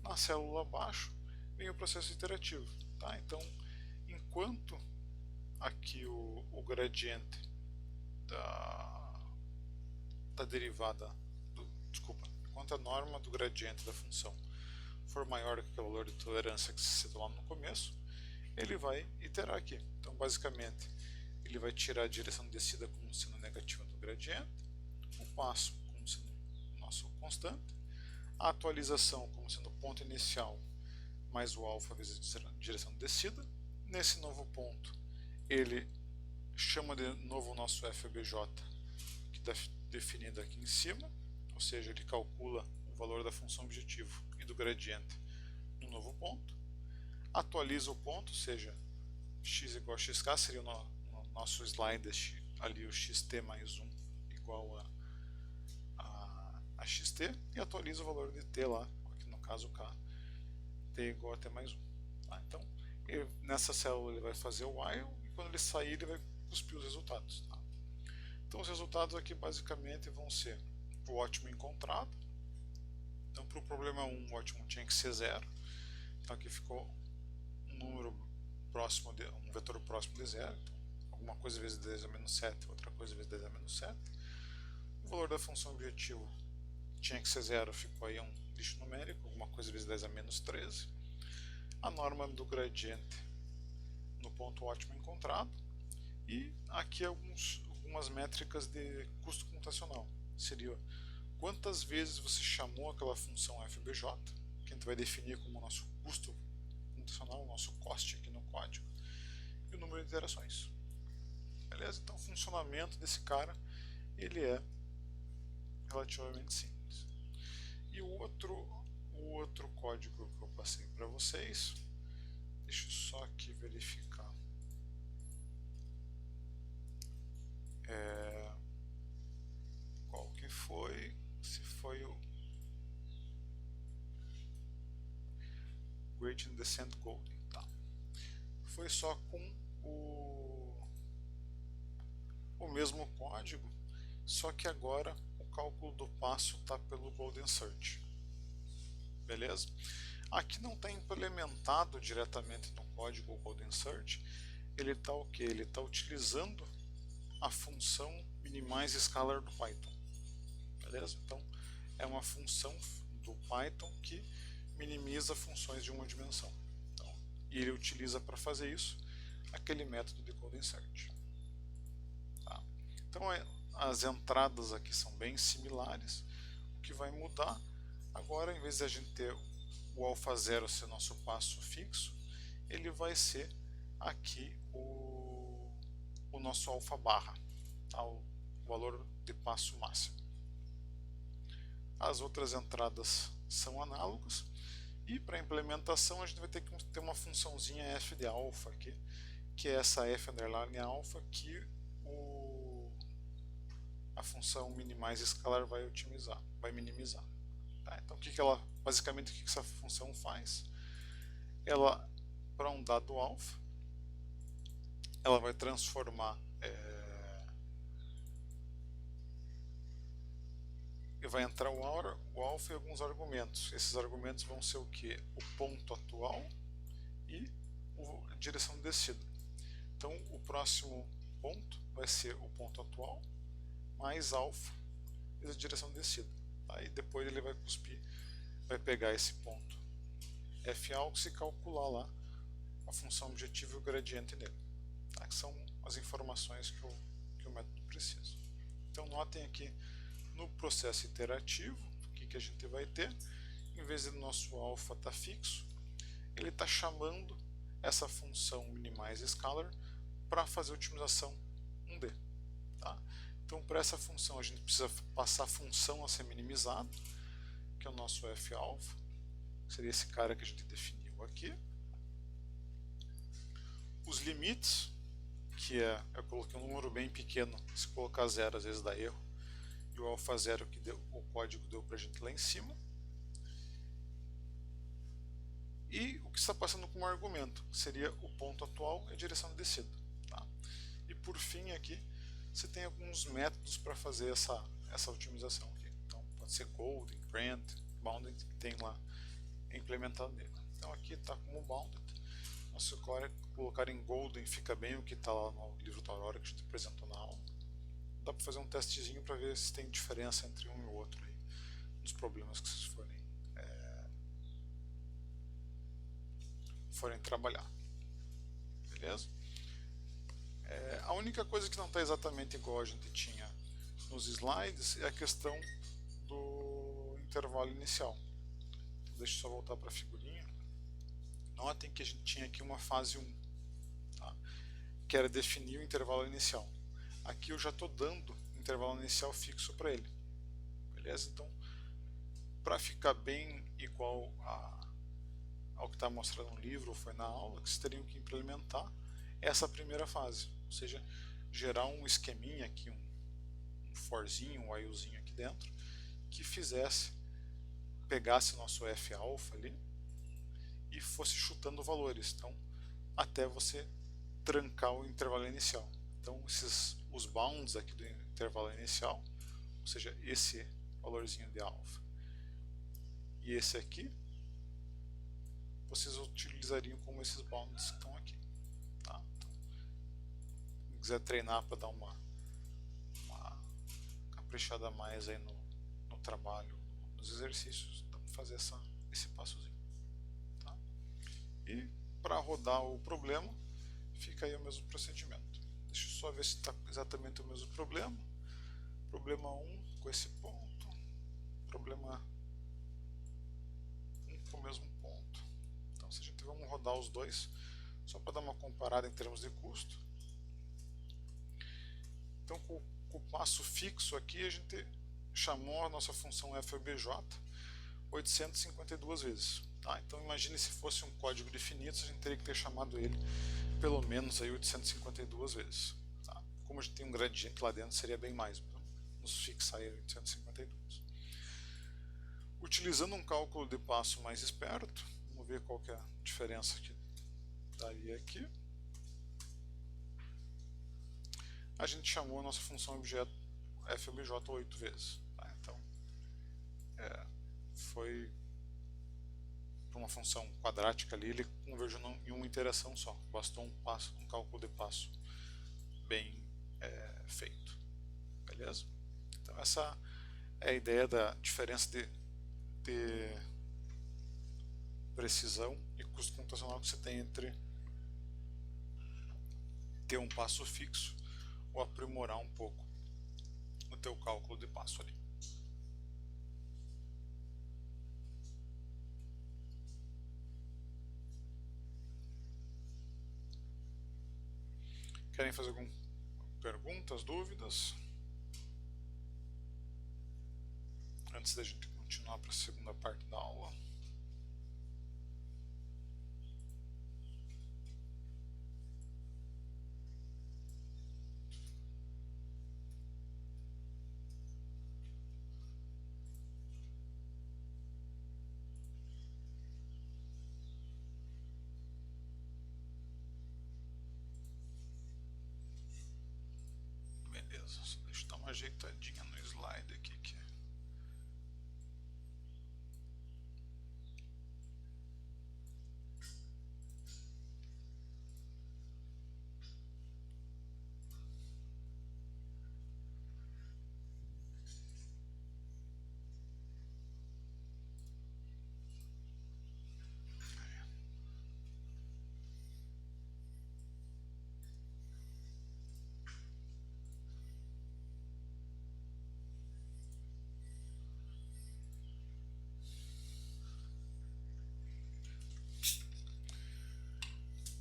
Speaker 1: na célula abaixo vem o processo iterativo. Tá? Então, enquanto aqui o gradiente da derivada, enquanto a norma do gradiente da função for maior que o valor de tolerância que se citou lá no começo, ele vai iterar aqui. Então, basicamente, ele vai tirar a direção de descida como sendo negativa do gradiente, o passo como sendo nosso constante, a atualização como sendo o ponto inicial mais o alfa vezes a direção de descida. Nesse novo ponto, ele chama de novo o nosso FBJ, que está definido aqui em cima, ou seja, ele calcula o valor da função objetivo e do gradiente no novo ponto, atualiza o ponto, ou seja, x igual a xk, seria no nosso slide ali o xt mais 1 igual a xt, e atualiza o valor de t lá, aqui no caso k, t igual a t mais 1. Tá? Então, nessa célula ele vai fazer o while, e quando ele sair ele vai cuspir os resultados. Tá? Então os resultados aqui basicamente vão ser o ótimo encontrado. Então para o problema 1 o ótimo tinha que ser 0. Então aqui ficou um número próximo um vetor próximo de 0. Então, alguma coisa vezes 10 a menos 7, outra coisa vezes 10 a menos 7. O valor da função objetivo tinha que ser 0, ficou aí um lixo numérico, alguma coisa vezes 10 a menos 13. A norma do gradiente no ponto ótimo encontrado, e aqui algumas métricas de custo computacional. Seria quantas vezes você chamou aquela função FBJ, que a gente vai definir como nosso custo computacional, o nosso cost aqui no código, e o número de iterações. Beleza? Então o funcionamento desse cara, ele é relativamente simples. E o outro código que eu passei para vocês, deixa eu só aqui verificar. Qual que foi? Se foi o Gradient Descent Coding, tá? Foi só com o mesmo código, só que agora o cálculo do passo está pelo Golden Search, beleza? Aqui não está implementado diretamente no código o Golden Search, ele está o que? Ele está utilizando a função minimize scalar do Python, beleza? Então é uma função do Python que minimiza funções de uma dimensão. Então, e ele utiliza para fazer isso aquele método de Golden Search. Tá? Então as entradas aqui são bem similares. O que vai mudar agora, em vez de a gente ter o alfa 0 ser nosso passo fixo, ele vai ser aqui o nosso alfa barra, tá? O valor de passo máximo. As outras entradas são análogas. E para a implementação a gente vai ter que ter uma funçãozinha f de alfa aqui, que é essa f underline alfa que a função minimize scalar vai minimizar. Tá? Então basicamente o que essa função faz? Ela, para um dado alfa, ela vai transformar vai entrar o alfa e alguns argumentos. Esses argumentos vão ser o que? O ponto atual e a direção de descida. Então o próximo ponto vai ser o ponto atual mais alfa e a direção de descida. Aí tá? Depois ele vai pegar esse ponto f-aux e calcular lá a função objetiva e o gradiente nele. Tá? Que são as informações que o método precisa. Então notem aqui no processo iterativo, o que a gente vai ter? Em vez do nosso alfa estar fixo, ele está chamando essa função minimize scalar para fazer a otimização 1D. Tá? Então, para essa função, a gente precisa passar a função a ser minimizada, que é o nosso f alfa, seria esse cara que a gente definiu aqui. Os limites, que eu coloquei um número bem pequeno, se colocar 0 às vezes dá erro, e o alfa 0 que o código deu para a gente lá em cima. E o que está passando como argumento seria o ponto atual e a direção de descida. Tá? E por fim aqui você tem alguns métodos para fazer essa otimização aqui. Então pode ser golden, grant, bounded, que tem lá implementado nele. Então aqui está como bounded. Se colocar em golden fica bem o que está lá no livro da Aurora que a gente apresentou na aula. Dá para fazer um testezinho para ver se tem diferença entre um e o outro aí, nos problemas que vocês forem trabalhar. Beleza? A única coisa que não está exatamente igual a gente tinha nos slides é a questão do intervalo inicial. Então, deixa eu só voltar para a figurinha. Notem que a gente tinha aqui uma fase 1, tá? Que era definir o intervalo inicial. Aqui eu já estou dando intervalo inicial fixo para ele. Beleza? Então, para ficar bem igual ao que está mostrado no livro ou foi na aula, que vocês teriam que implementar essa primeira fase. Ou seja, gerar um esqueminha aqui, um forzinho, um whilezinho aqui dentro, que pegasse o nosso f alfa ali e fosse chutando valores. Então, até você trancar o intervalo inicial. Então, os bounds aqui do intervalo inicial, ou seja, esse valorzinho de alfa e esse aqui, vocês utilizariam como esses bounds que estão aqui. Tá? Então, se quiser treinar para dar uma caprichada mais aí no trabalho, nos exercícios, dá para fazer esse passozinho. Tá? E para rodar o problema, fica aí o mesmo procedimento. Deixa eu só ver se está exatamente o mesmo problema. Problema 1 com esse ponto. Problema 1 com o mesmo ponto. Então, se a gente vamos rodar os dois, só para dar uma comparada em termos de custo. Então, com o passo fixo aqui, a gente chamou a nossa função FOBJ 852 vezes. Tá? Então imagine se fosse um código definido, a gente teria que ter chamado ele pelo menos aí 852 vezes. Tá? Como a gente tem um gradiente lá dentro, seria bem mais. Então, nos fixar aí 852. Utilizando um cálculo de passo mais esperto, vamos ver qual que é a diferença que daria aqui. A gente chamou a nossa função objeto FOBJ 8 vezes. Tá? Então, foi para uma função quadrática ali, ele convergiu em uma interação só. Bastou um cálculo de passo bem feito. Beleza? Então, essa é a ideia da diferença de precisão e custo computacional que você tem entre ter um passo fixo ou aprimorar um pouco o teu cálculo de passo ali. Querem fazer alguma perguntas, dúvidas? Antes da gente continuar para a segunda parte da aula. Beleza, só deixa eu dar uma ajeitadinha no slide aqui.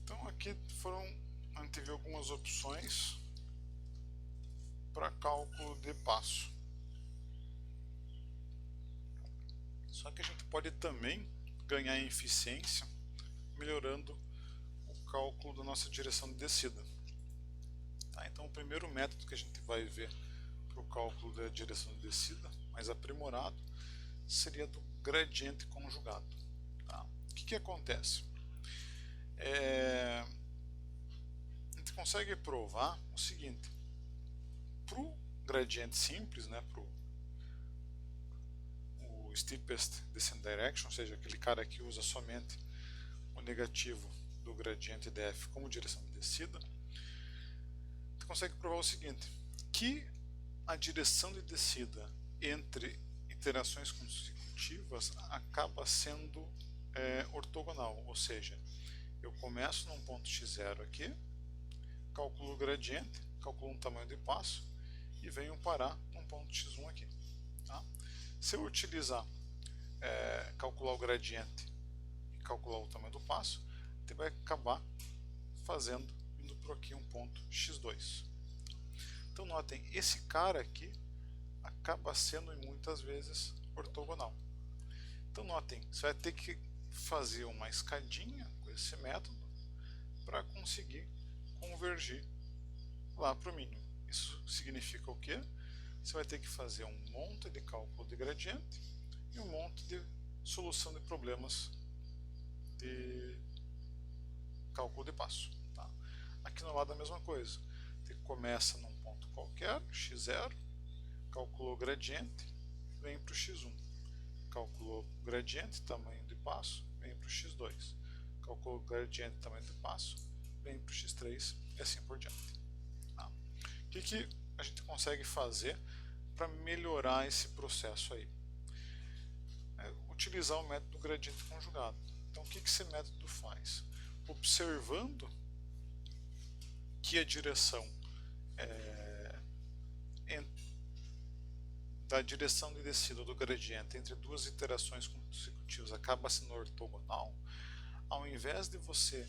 Speaker 1: Então aqui a gente viu algumas opções para cálculo de passo. Só que a gente pode também ganhar em eficiência melhorando o cálculo da nossa direção de descida. Tá? Então o primeiro método que a gente vai ver para o cálculo da direção de descida, mais aprimorado, seria do gradiente conjugado. Tá? O que acontece? A gente consegue provar o seguinte: para o gradiente simples, né, para o steepest descent direction, ou seja, aquele cara que usa somente o negativo do gradiente df como direção de descida, a gente consegue provar o seguinte: que a direção de descida entre iterações consecutivas acaba sendo ortogonal, ou seja, eu começo num ponto x0 aqui, calculo o gradiente, calculo um tamanho de passo e venho parar num ponto x1 aqui. Tá? Se eu utilizar calcular o gradiente e calcular o tamanho do passo, você vai acabar indo por aqui um ponto x2. Então notem, esse cara aqui acaba sendo muitas vezes ortogonal. Então notem, você vai ter que fazer uma escadinha com esse método para conseguir convergir lá para o mínimo. Isso significa o quê? Você vai ter que fazer um monte de cálculo de gradiente e um monte de solução de problemas de cálculo de passo. Tá? Aqui no lado a mesma coisa. Você começa num ponto qualquer, x0, calculou o gradiente, vem para o x1. Calculou o gradiente, tamanho de passo, vem para o x2. Calculou o gradiente, tamanho de passo, vem para o x3 e assim por diante. Tá? O que a gente consegue fazer para melhorar esse processo aí? Utilizar o método gradiente conjugado. Então o que esse método faz? Observando que a direção da direção de descida do gradiente entre duas iterações consecutivas acaba sendo ortogonal, ao invés de você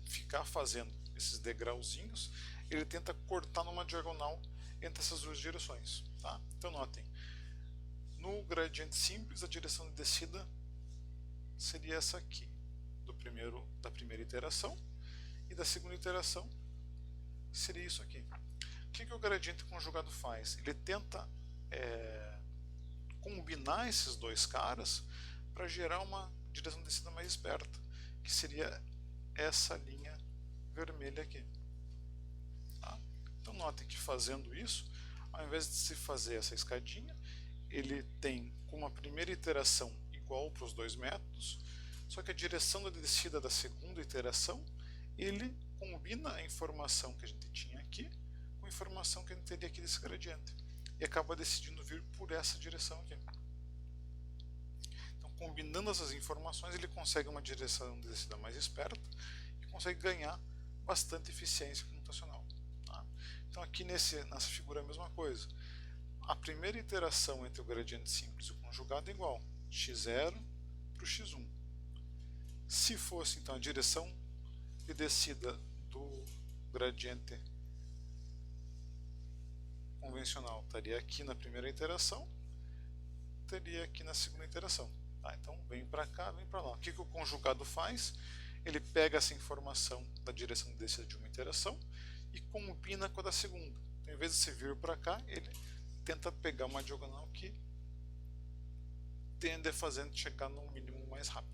Speaker 1: ficar fazendo esses degrauzinhos, ele tenta cortar numa diagonal entre essas duas direções. Tá? Então notem, no gradiente simples a direção de descida seria essa aqui, da primeira iteração, e da segunda iteração seria isso aqui. O que o gradiente conjugado faz? Ele tenta combinar esses dois caras para gerar uma direção de descida mais esperta, que seria essa linha vermelha aqui. Tá? Então notem que fazendo isso, ao invés de se fazer essa escadinha, ele tem como a primeira iteração igual para os dois métodos, só que a direção da descida da segunda iteração, ele combina a informação que a gente tinha aqui com a informação que a gente teria aqui desse gradiente, e acaba decidindo vir por essa direção aqui. Então, combinando essas informações, ele consegue uma direção de descida mais esperta e consegue ganhar bastante eficiência computacional. Tá? Então, aqui nessa figura é a mesma coisa. A primeira iteração entre o gradiente simples e o conjugado é igual, x0 para o x1. Se fosse então a direção de descida do gradiente convencional, estaria aqui na primeira iteração, teria aqui na segunda iteração. Tá? Então vem para cá, vem para lá. O que o conjugado faz? Ele pega essa informação da direção de descida de uma iteração e combina com a da segunda. Então, em vez de se vir para cá, ele tenta pegar uma diagonal que tende a fazer chegar no mínimo mais rápido.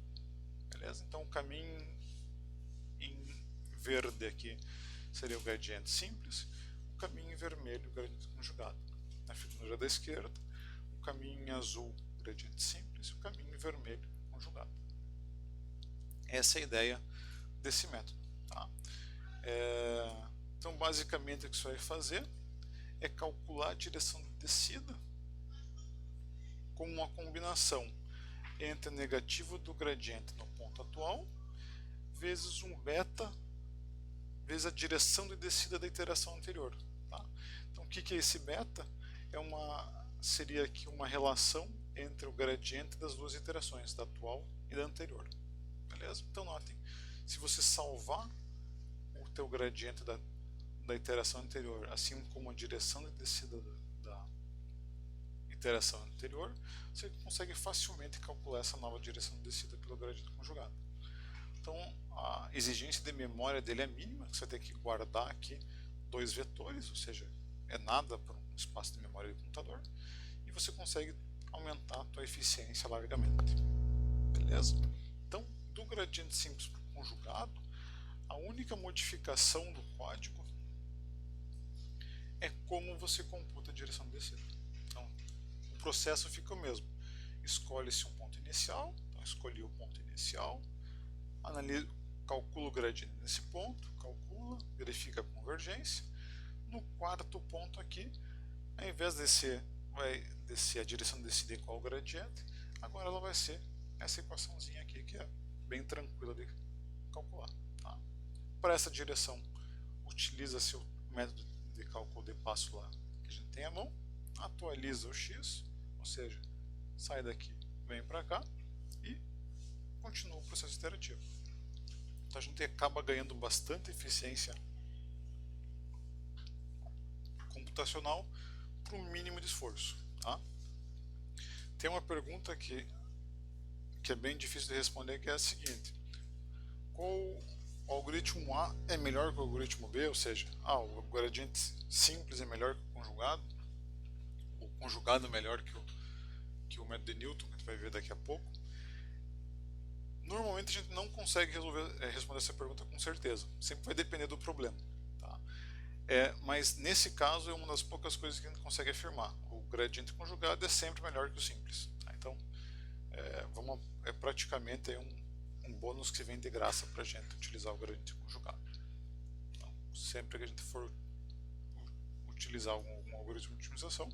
Speaker 1: Beleza? Então o caminho em verde aqui seria o gradiente simples, o caminho em vermelho o gradiente conjugado. Na figura da esquerda, o caminho em azul o gradiente simples e o caminho em vermelho conjugado. Essa é a ideia desse método. Tá? Então basicamente o que você vai fazer é calcular a direção de descida com uma combinação entre o negativo do gradiente no ponto atual vezes um beta vezes a direção de descida da iteração anterior. Tá? Então o que é esse beta? Seria aqui uma relação entre o gradiente das duas iterações, da atual e da anterior. Beleza? Então notem, se você salvar o teu gradiente da iteração anterior, assim como a direção de descida da iteração anterior, você consegue facilmente calcular essa nova direção de descida pelo gradiente conjugado. Então a exigência de memória dele é mínima, você vai ter que guardar aqui dois vetores, ou seja, é nada para um espaço de memória do computador, e você consegue aumentar a tua eficiência largamente. Beleza? Então, do gradiente simples para o conjugado, a única modificação do código é como você computa a direção de descida. Então, o processo fica o mesmo. Escolhe-se um ponto inicial, então escolhi o ponto inicial, calcula o gradiente nesse ponto, calcula, verifica a convergência. No quarto ponto aqui, ao invés de vai descer a direção de descida igual ao gradiente, agora ela vai ser essa equaçãozinha aqui, que é bem tranquila de calcular. Tá? Para essa direção, utiliza-se o método de cálculo de passo lá que a gente tem à mão, atualiza o x, ou seja, sai daqui, vem para cá e continua o processo iterativo. Então a gente acaba ganhando bastante eficiência computacional para um mínimo de esforço. Tá? Tem uma pergunta que é bem difícil de responder, que é a seguinte: qual o algoritmo A é melhor que o algoritmo B? Ou seja, o gradiente simples é melhor que o conjugado é melhor que o método de Newton, que a gente vai ver daqui a pouco. Normalmente a gente não consegue responder essa pergunta com certeza, sempre vai depender do problema. Tá? Mas nesse caso é uma das poucas coisas que a gente consegue afirmar: o gradiente conjugado é sempre melhor que o simples. Tá? Então é praticamente um bônus que vem de graça para a gente utilizar o gradiente conjugado. Então, sempre que a gente for utilizar algum algoritmo de otimização,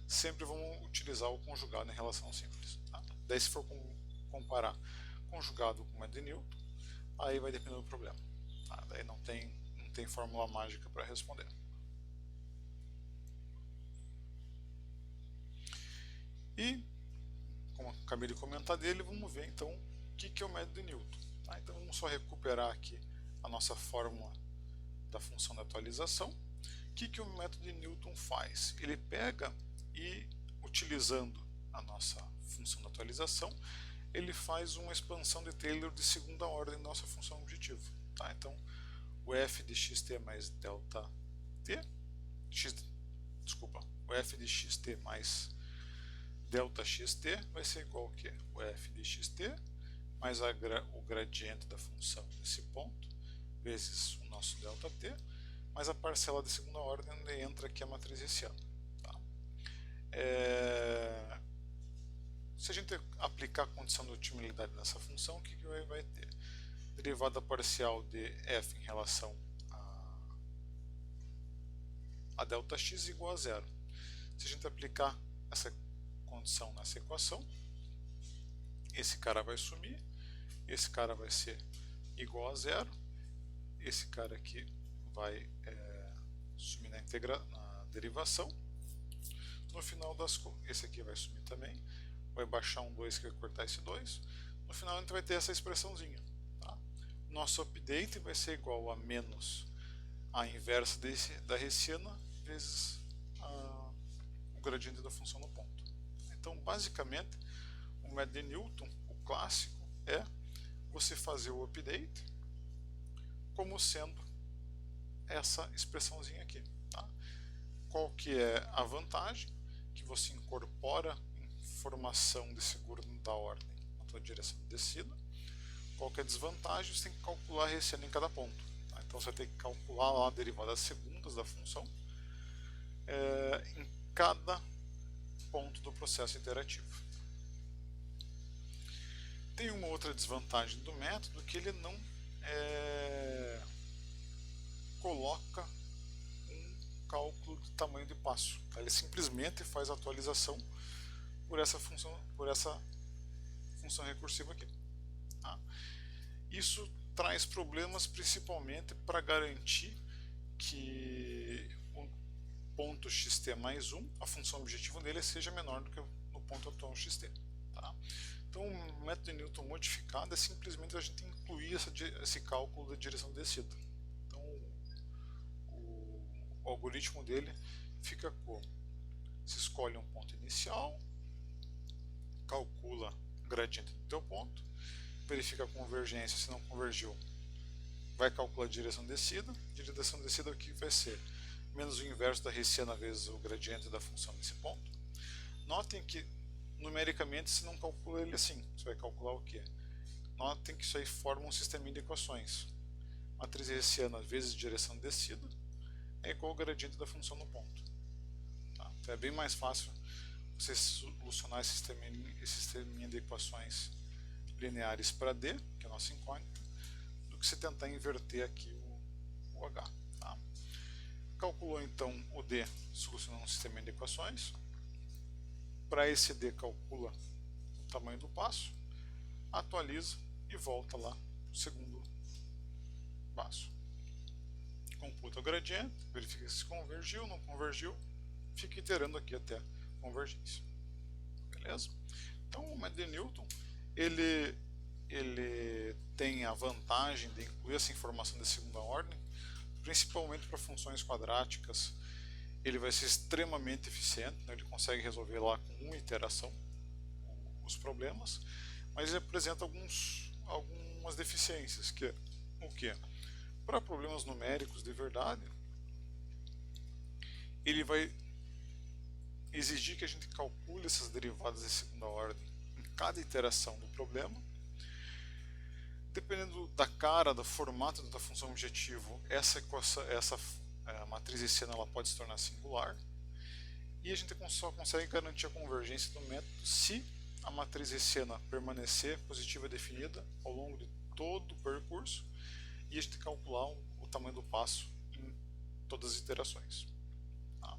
Speaker 1: sempre vamos utilizar o conjugado em relação ao simples. Tá? Daí, se for comparar conjugado com o método de Newton, aí vai depender do problema. Tá? Daí não tem fórmula mágica para responder. E, como acabei de comentar dele, vamos ver então o que é o método de Newton. Tá? Então vamos só recuperar aqui a nossa fórmula da função de atualização. O que o método de Newton faz? Ele pega e, utilizando a nossa função de atualização, ele faz uma expansão de Taylor de segunda ordem da nossa função objetivo. Tá? Então, o f de xt mais delta t, o f de xt mais delta xt vai ser igual ao que? O f de xt mais o gradiente da função nesse ponto, vezes o nosso delta t, mais a parcela de segunda ordem onde entra aqui a matriz hessiana. Tá? Se a gente aplicar a condição de otimidade nessa função, o que vai ter? Derivada parcial de f em relação a delta x igual a zero. Se a gente aplicar essa condição nessa equação, esse cara vai sumir, esse cara vai ser igual a zero, esse cara aqui vai sumir na derivação. No final das contas, esse aqui vai sumir também, vai baixar um 2 que vai cortar esse 2. No final a gente vai ter essa expressãozinha. Tá? Nosso update vai ser igual a menos a inversa da hessiana vezes o gradiente da função no ponto. Então, basicamente, o método de Newton, o clássico, é você fazer o update como sendo essa expressãozinha aqui. Tá? Qual que é a vantagem? Que você incorpora informação de segunda ordem na tua direção de descida. Qual que é a desvantagem? Você tem que calcular a hessiana em cada ponto. Tá? Então você tem que calcular lá a derivada segundas da função em cada ponto do processo iterativo. Tem uma outra desvantagem do método, que ele não coloca um cálculo do tamanho de passo. Tá? Ele simplesmente faz a atualização por essa função recursiva aqui. Tá? Isso traz problemas principalmente para garantir que o ponto xt mais 1, a função objetivo dele seja menor do que no ponto atual xt. Tá? Então, o método de Newton modificado é simplesmente a gente incluir esse cálculo da direção de descida. Então, o algoritmo dele fica como? Se escolhe um ponto inicial, calcula o gradiente do teu ponto, verifica a convergência, se não convergiu, vai calcular a direção de descida. A direção de descida aqui vai ser menos o inverso da hessiana vezes o gradiente da função nesse ponto. Notem que numericamente você não calcula ele assim, você vai calcular o quê? Notem que isso aí forma um sisteminha de equações. Matriz hessiana vezes direção de descida é igual ao gradiente da função no ponto. Tá? Então é bem mais fácil você solucionar esse sisteminha de equações lineares para D, que é a nossa incógnita, do que você tentar inverter aqui o H. Tá? Calculou então o D solucionando um sistema de equações. Para esse D, calcula o tamanho do passo, atualiza e volta lá no segundo passo. Computa o gradiente, verifica se convergiu, não convergiu, fica iterando aqui até convergência. Beleza? Então o método de Newton ele tem a vantagem de incluir essa informação de segunda ordem, principalmente para funções quadráticas. Ele vai ser extremamente eficiente, né? Ele consegue resolver lá com uma iteração os problemas, mas ele apresenta algumas deficiências, que é o que? Para problemas numéricos de verdade, ele vai exigir que a gente calcule essas derivadas de segunda ordem em cada iteração do problema. Dependendo da cara, do formato da função objetivo, essa matriz hessiana ela pode se tornar singular, e a gente só consegue garantir a convergência do método se a matriz hessiana permanecer positiva definida ao longo de todo o percurso e a gente calcular o tamanho do passo em todas as iterações. Tá?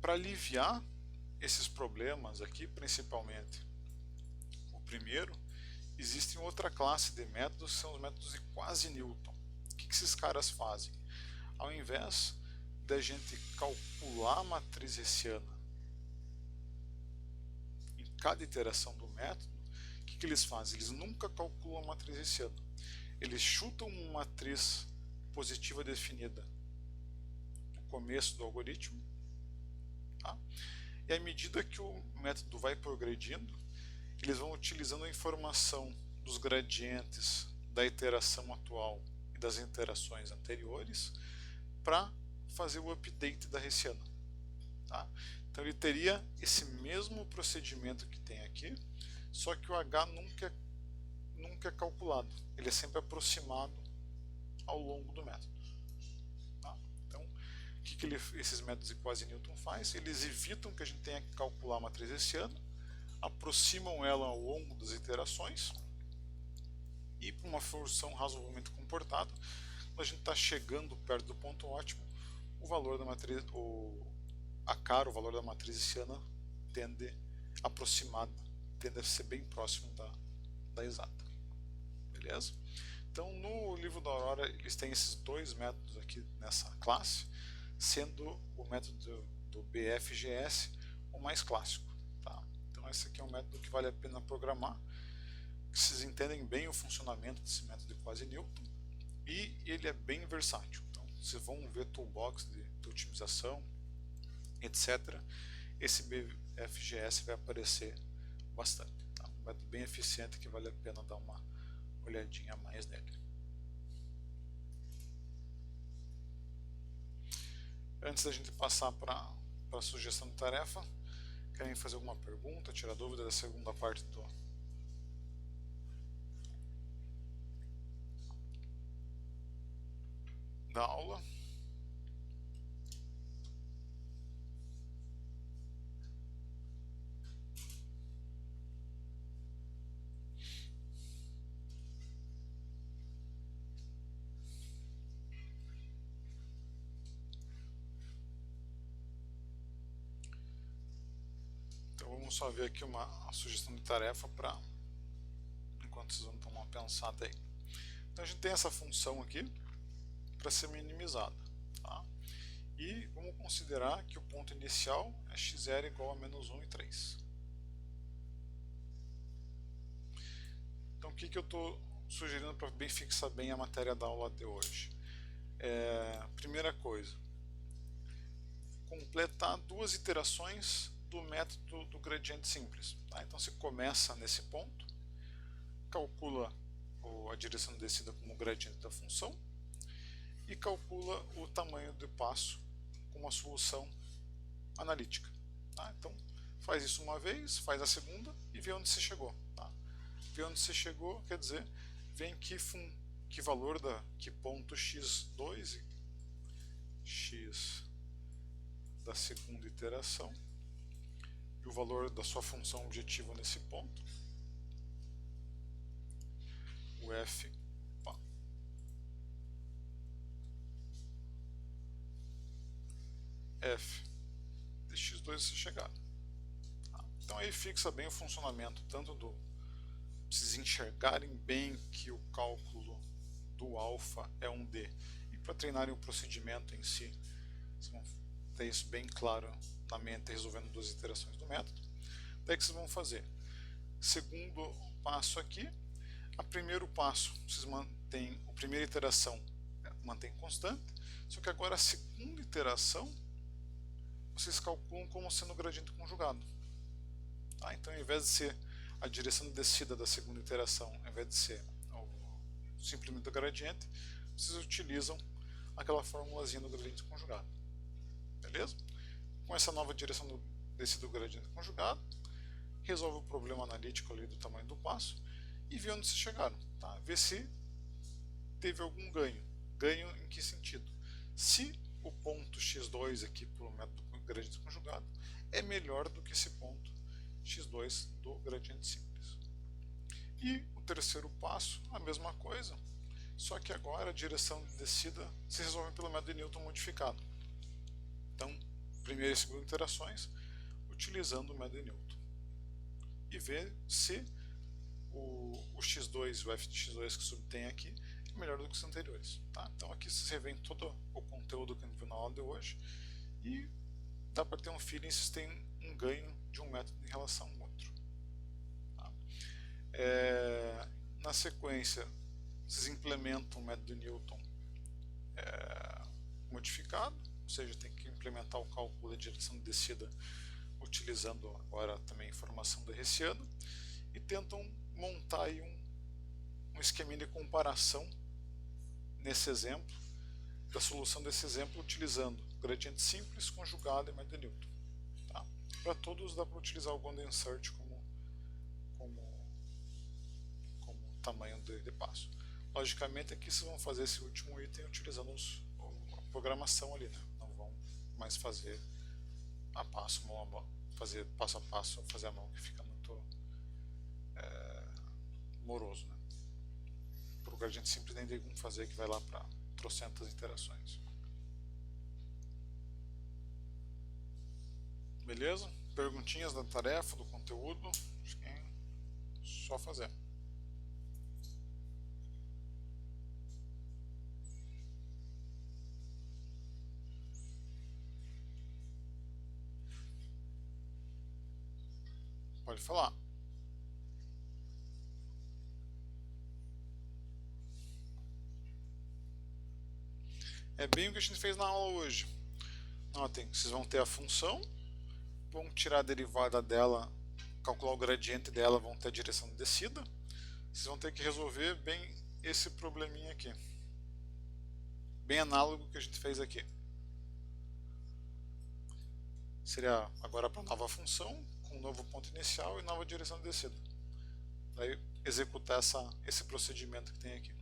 Speaker 1: Para aliviar esses problemas aqui, principalmente o primeiro, existe outra classe de métodos, que são os métodos de quasi-Newton. O que esses caras fazem? Ao invés da gente calcular a matriz hessiana em cada iteração do método, o que eles fazem? Eles nunca calculam a matriz hessiana. Eles chutam uma matriz positiva definida no começo do algoritmo, tá? E à medida que o método vai progredindo, eles vão utilizando a informação dos gradientes da iteração atual e das interações anteriores para fazer o update da hessiana, tá? Então ele teria esse mesmo procedimento que tem aqui, só que o H nunca é calculado, ele é sempre aproximado ao longo do método, tá? Então, o que esses métodos de quasi-Newton faz? Eles evitam que a gente tenha que calcular a matriz hessiana, aproximam ela ao longo das iterações, e para uma função razoavelmente comportada, quando a gente está chegando perto do ponto ótimo, o valor da matriz, o valor da matriz hessiana tende a ser bem próximo da exata. Beleza? Então, no livro da Aurora, eles têm esses dois métodos aqui nessa classe, sendo o método do BFGS o mais clássico, tá? Então, esse aqui é um método que vale a pena programar, que vocês entendem bem o funcionamento desse método de quasi-Newton, e ele é bem versátil. Então, vocês vão ver toolbox de otimização, etc. Esse BFGS vai aparecer bastante, tá? Um método bem eficiente que vale a pena dar uma olhadinha a mais nele. Antes da gente passar para a sugestão de tarefa, querem fazer alguma pergunta, tirar dúvida da segunda parte da aula? Vamos só ver aqui uma sugestão de tarefa para enquanto vocês vão tomar uma pensada aí. Então a gente tem essa função aqui para ser minimizada, tá? E vamos considerar que o ponto inicial é x0 igual a menos 1 e 3. Então o que eu estou sugerindo para bem fixar bem a matéria da aula de hoje? Primeira coisa, completar duas iterações do método do gradiente simples, tá? Então você começa nesse ponto, calcula a direção de descida como gradiente da função e calcula o tamanho do passo com uma solução analítica, tá? Então faz isso uma vez, faz a segunda e vê onde você chegou, tá? Vê onde você chegou, quer dizer, vê que valor que ponto x2 e x da segunda iteração e o valor da sua função objetiva nesse ponto, o f de x2 se chegar. Tá? Então aí fixa bem o funcionamento, tanto do vocês enxergarem bem que o cálculo do alfa é um D, e para treinarem o procedimento em si, vocês vão ter isso bem claro na mente, resolvendo duas iterações do método. Daí que vocês vão fazer? Segundo passo aqui, a primeiro passo, vocês mantêm a primeira iteração mantém constante, só que agora a segunda iteração vocês calculam como sendo gradiente conjugado. Tá? Então, ao invés de ser a direção de descida da segunda iteração, ao invés de ser simplesmente o gradiente, vocês utilizam aquela formulazinha do gradiente conjugado. Beleza? Com essa nova direção de descida do gradiente conjugado, resolve o problema analítico ali do tamanho do passo e vê onde vocês chegaram. Tá? Vê se teve algum ganho. Ganho em que sentido? Se o ponto x2 aqui pelo método do gradiente conjugado é melhor do que esse ponto x2 do gradiente simples. E o terceiro passo, a mesma coisa, só que agora a direção de descida se resolve pelo método de Newton modificado. Então, primeira e segunda iterações, utilizando o método de Newton. E ver se o x2 e o f de x2 que subtém aqui é melhor do que os anteriores. Tá? Então aqui você vê todo o conteúdo que a gente viu na aula de hoje e dá para ter um feeling se tem um ganho de um método em relação ao outro. Tá? Na sequência, vocês implementam o método de Newton modificado, ou seja, tem que implementar o cálculo da direção de descida utilizando agora também a informação do hessiano, e tentam montar aí um esqueminha de comparação nesse exemplo, da solução desse exemplo, utilizando gradiente simples, conjugado e média de Newton. Tá? Para todos dá para utilizar o Golden Search como tamanho de passo. Logicamente aqui vocês vão fazer esse último item utilizando a programação ali, né? Não vão mais fazer a passo, mão a mão, fazer passo a passo, fazer a mão, que fica muito moroso, né? Para o gradiente simples nem tem como fazer, que vai lá para trocentas interações. Beleza? Perguntinhas da tarefa, do conteúdo, acho que é só fazer. Pode falar. É bem o que a gente fez na aula hoje. Notem, vocês vão ter a função, vão tirar a derivada dela, calcular o gradiente dela, vão ter a direção de descida. Vocês vão ter que resolver bem esse probleminha aqui. Bem análogo que a gente fez aqui. Seria agora para nova função, com um novo ponto inicial e nova direção de descida. Daí executar esse procedimento que tem aqui.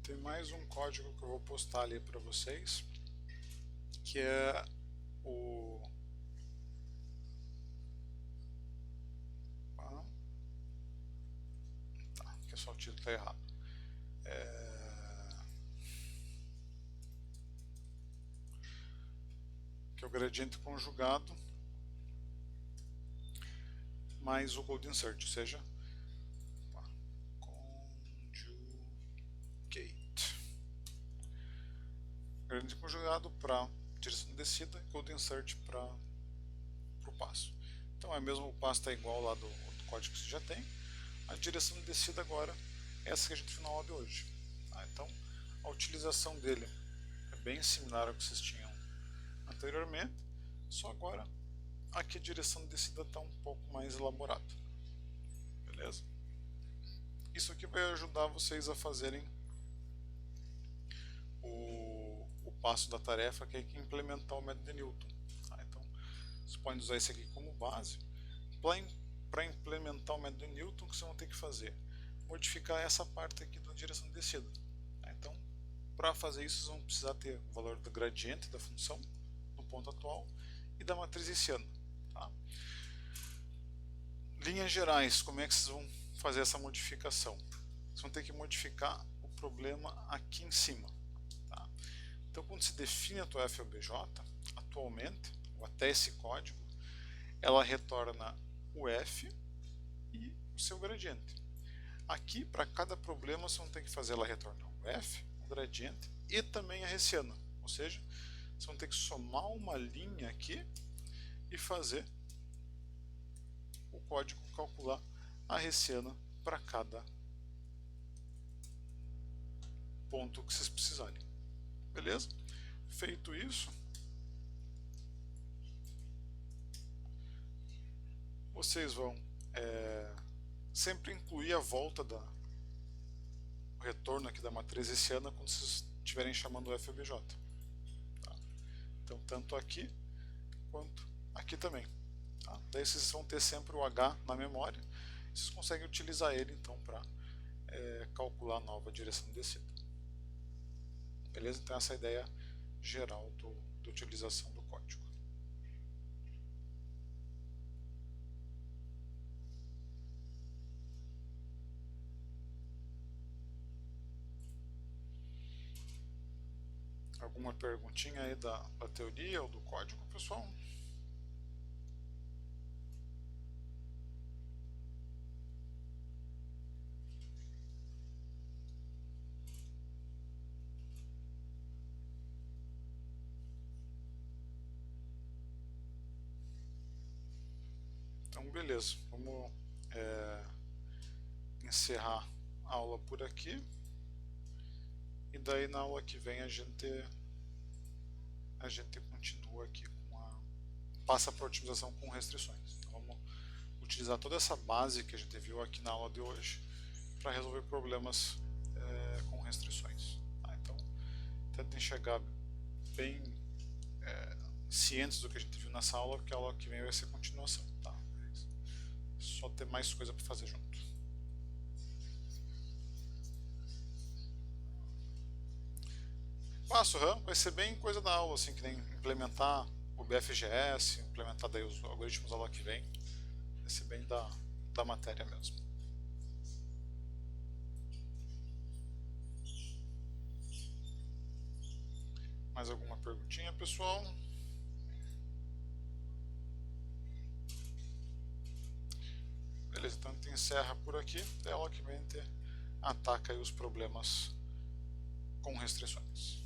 Speaker 1: Tem mais um código que eu vou postar ali para vocês, que é o que só o título está errado. Que é o gradiente conjugado mais o Golden Search, ou seja, gradiente conjugado para direção de descida e Golden Search para o passo. Então é mesmo, o passo está igual lá do código que você já tem. A direção de descida agora é essa que a gente viu na aula de hoje. Então a utilização dele é bem similar ao que vocês tinham anteriormente, só agora aqui a direção de descida está um pouco mais elaborada. Beleza? Isso aqui vai ajudar vocês a fazerem o passo da tarefa, que é implementar o método de Newton. Então, vocês podem usar esse aqui como base. Para implementar o método de Newton, o que vocês vão ter que fazer? Modificar essa parte aqui da direção de descida. Então, para fazer isso, vocês vão precisar ter o valor do gradiente da função no ponto atual e da matriz hessiana. Tá? Linhas gerais, como é que vocês vão fazer essa modificação? Vocês vão ter que modificar o problema aqui em cima. Tá? Então, quando se define a tua FOBJ, atualmente, ou até esse código, ela retorna o F e o seu gradiente. Aqui, para cada problema, vocês vão ter que fazer ela retornar o F, o gradiente e também a hessiana. Ou seja, vocês vão ter que somar uma linha aqui e fazer o código calcular a hessiana para cada ponto que vocês precisarem. Beleza? Feito isso, vocês vão sempre incluir a volta o retorno aqui da matriz hessiana quando vocês estiverem chamando o FOBJ. Tá? Então, tanto aqui quanto aqui também. Tá? Daí vocês vão ter sempre o H na memória. Vocês conseguem utilizar ele então para calcular a nova direção de descida. Beleza? Então essa é a ideia geral da utilização do código. Alguma perguntinha aí da teoria ou do código, pessoal? Então, beleza. Vamos encerrar a aula por aqui. E daí na aula que vem a gente continua aqui passa para a otimização com restrições. Então, vamos utilizar toda essa base que a gente viu aqui na aula de hoje para resolver problemas com restrições. Tá? Então, tentem chegar bem cientes do que a gente viu nessa aula, porque a aula que vem vai ser continuação. Tá? Só ter mais coisa para fazer junto. Passo, vai ser bem coisa da aula, assim, que nem implementar o BFGS, implementar daí os algoritmos da aula que vem. Vai ser bem da matéria mesmo. Mais alguma perguntinha, pessoal? Beleza, então a gente encerra por aqui. Até a aula que vem a gente ataca aí os problemas com restrições.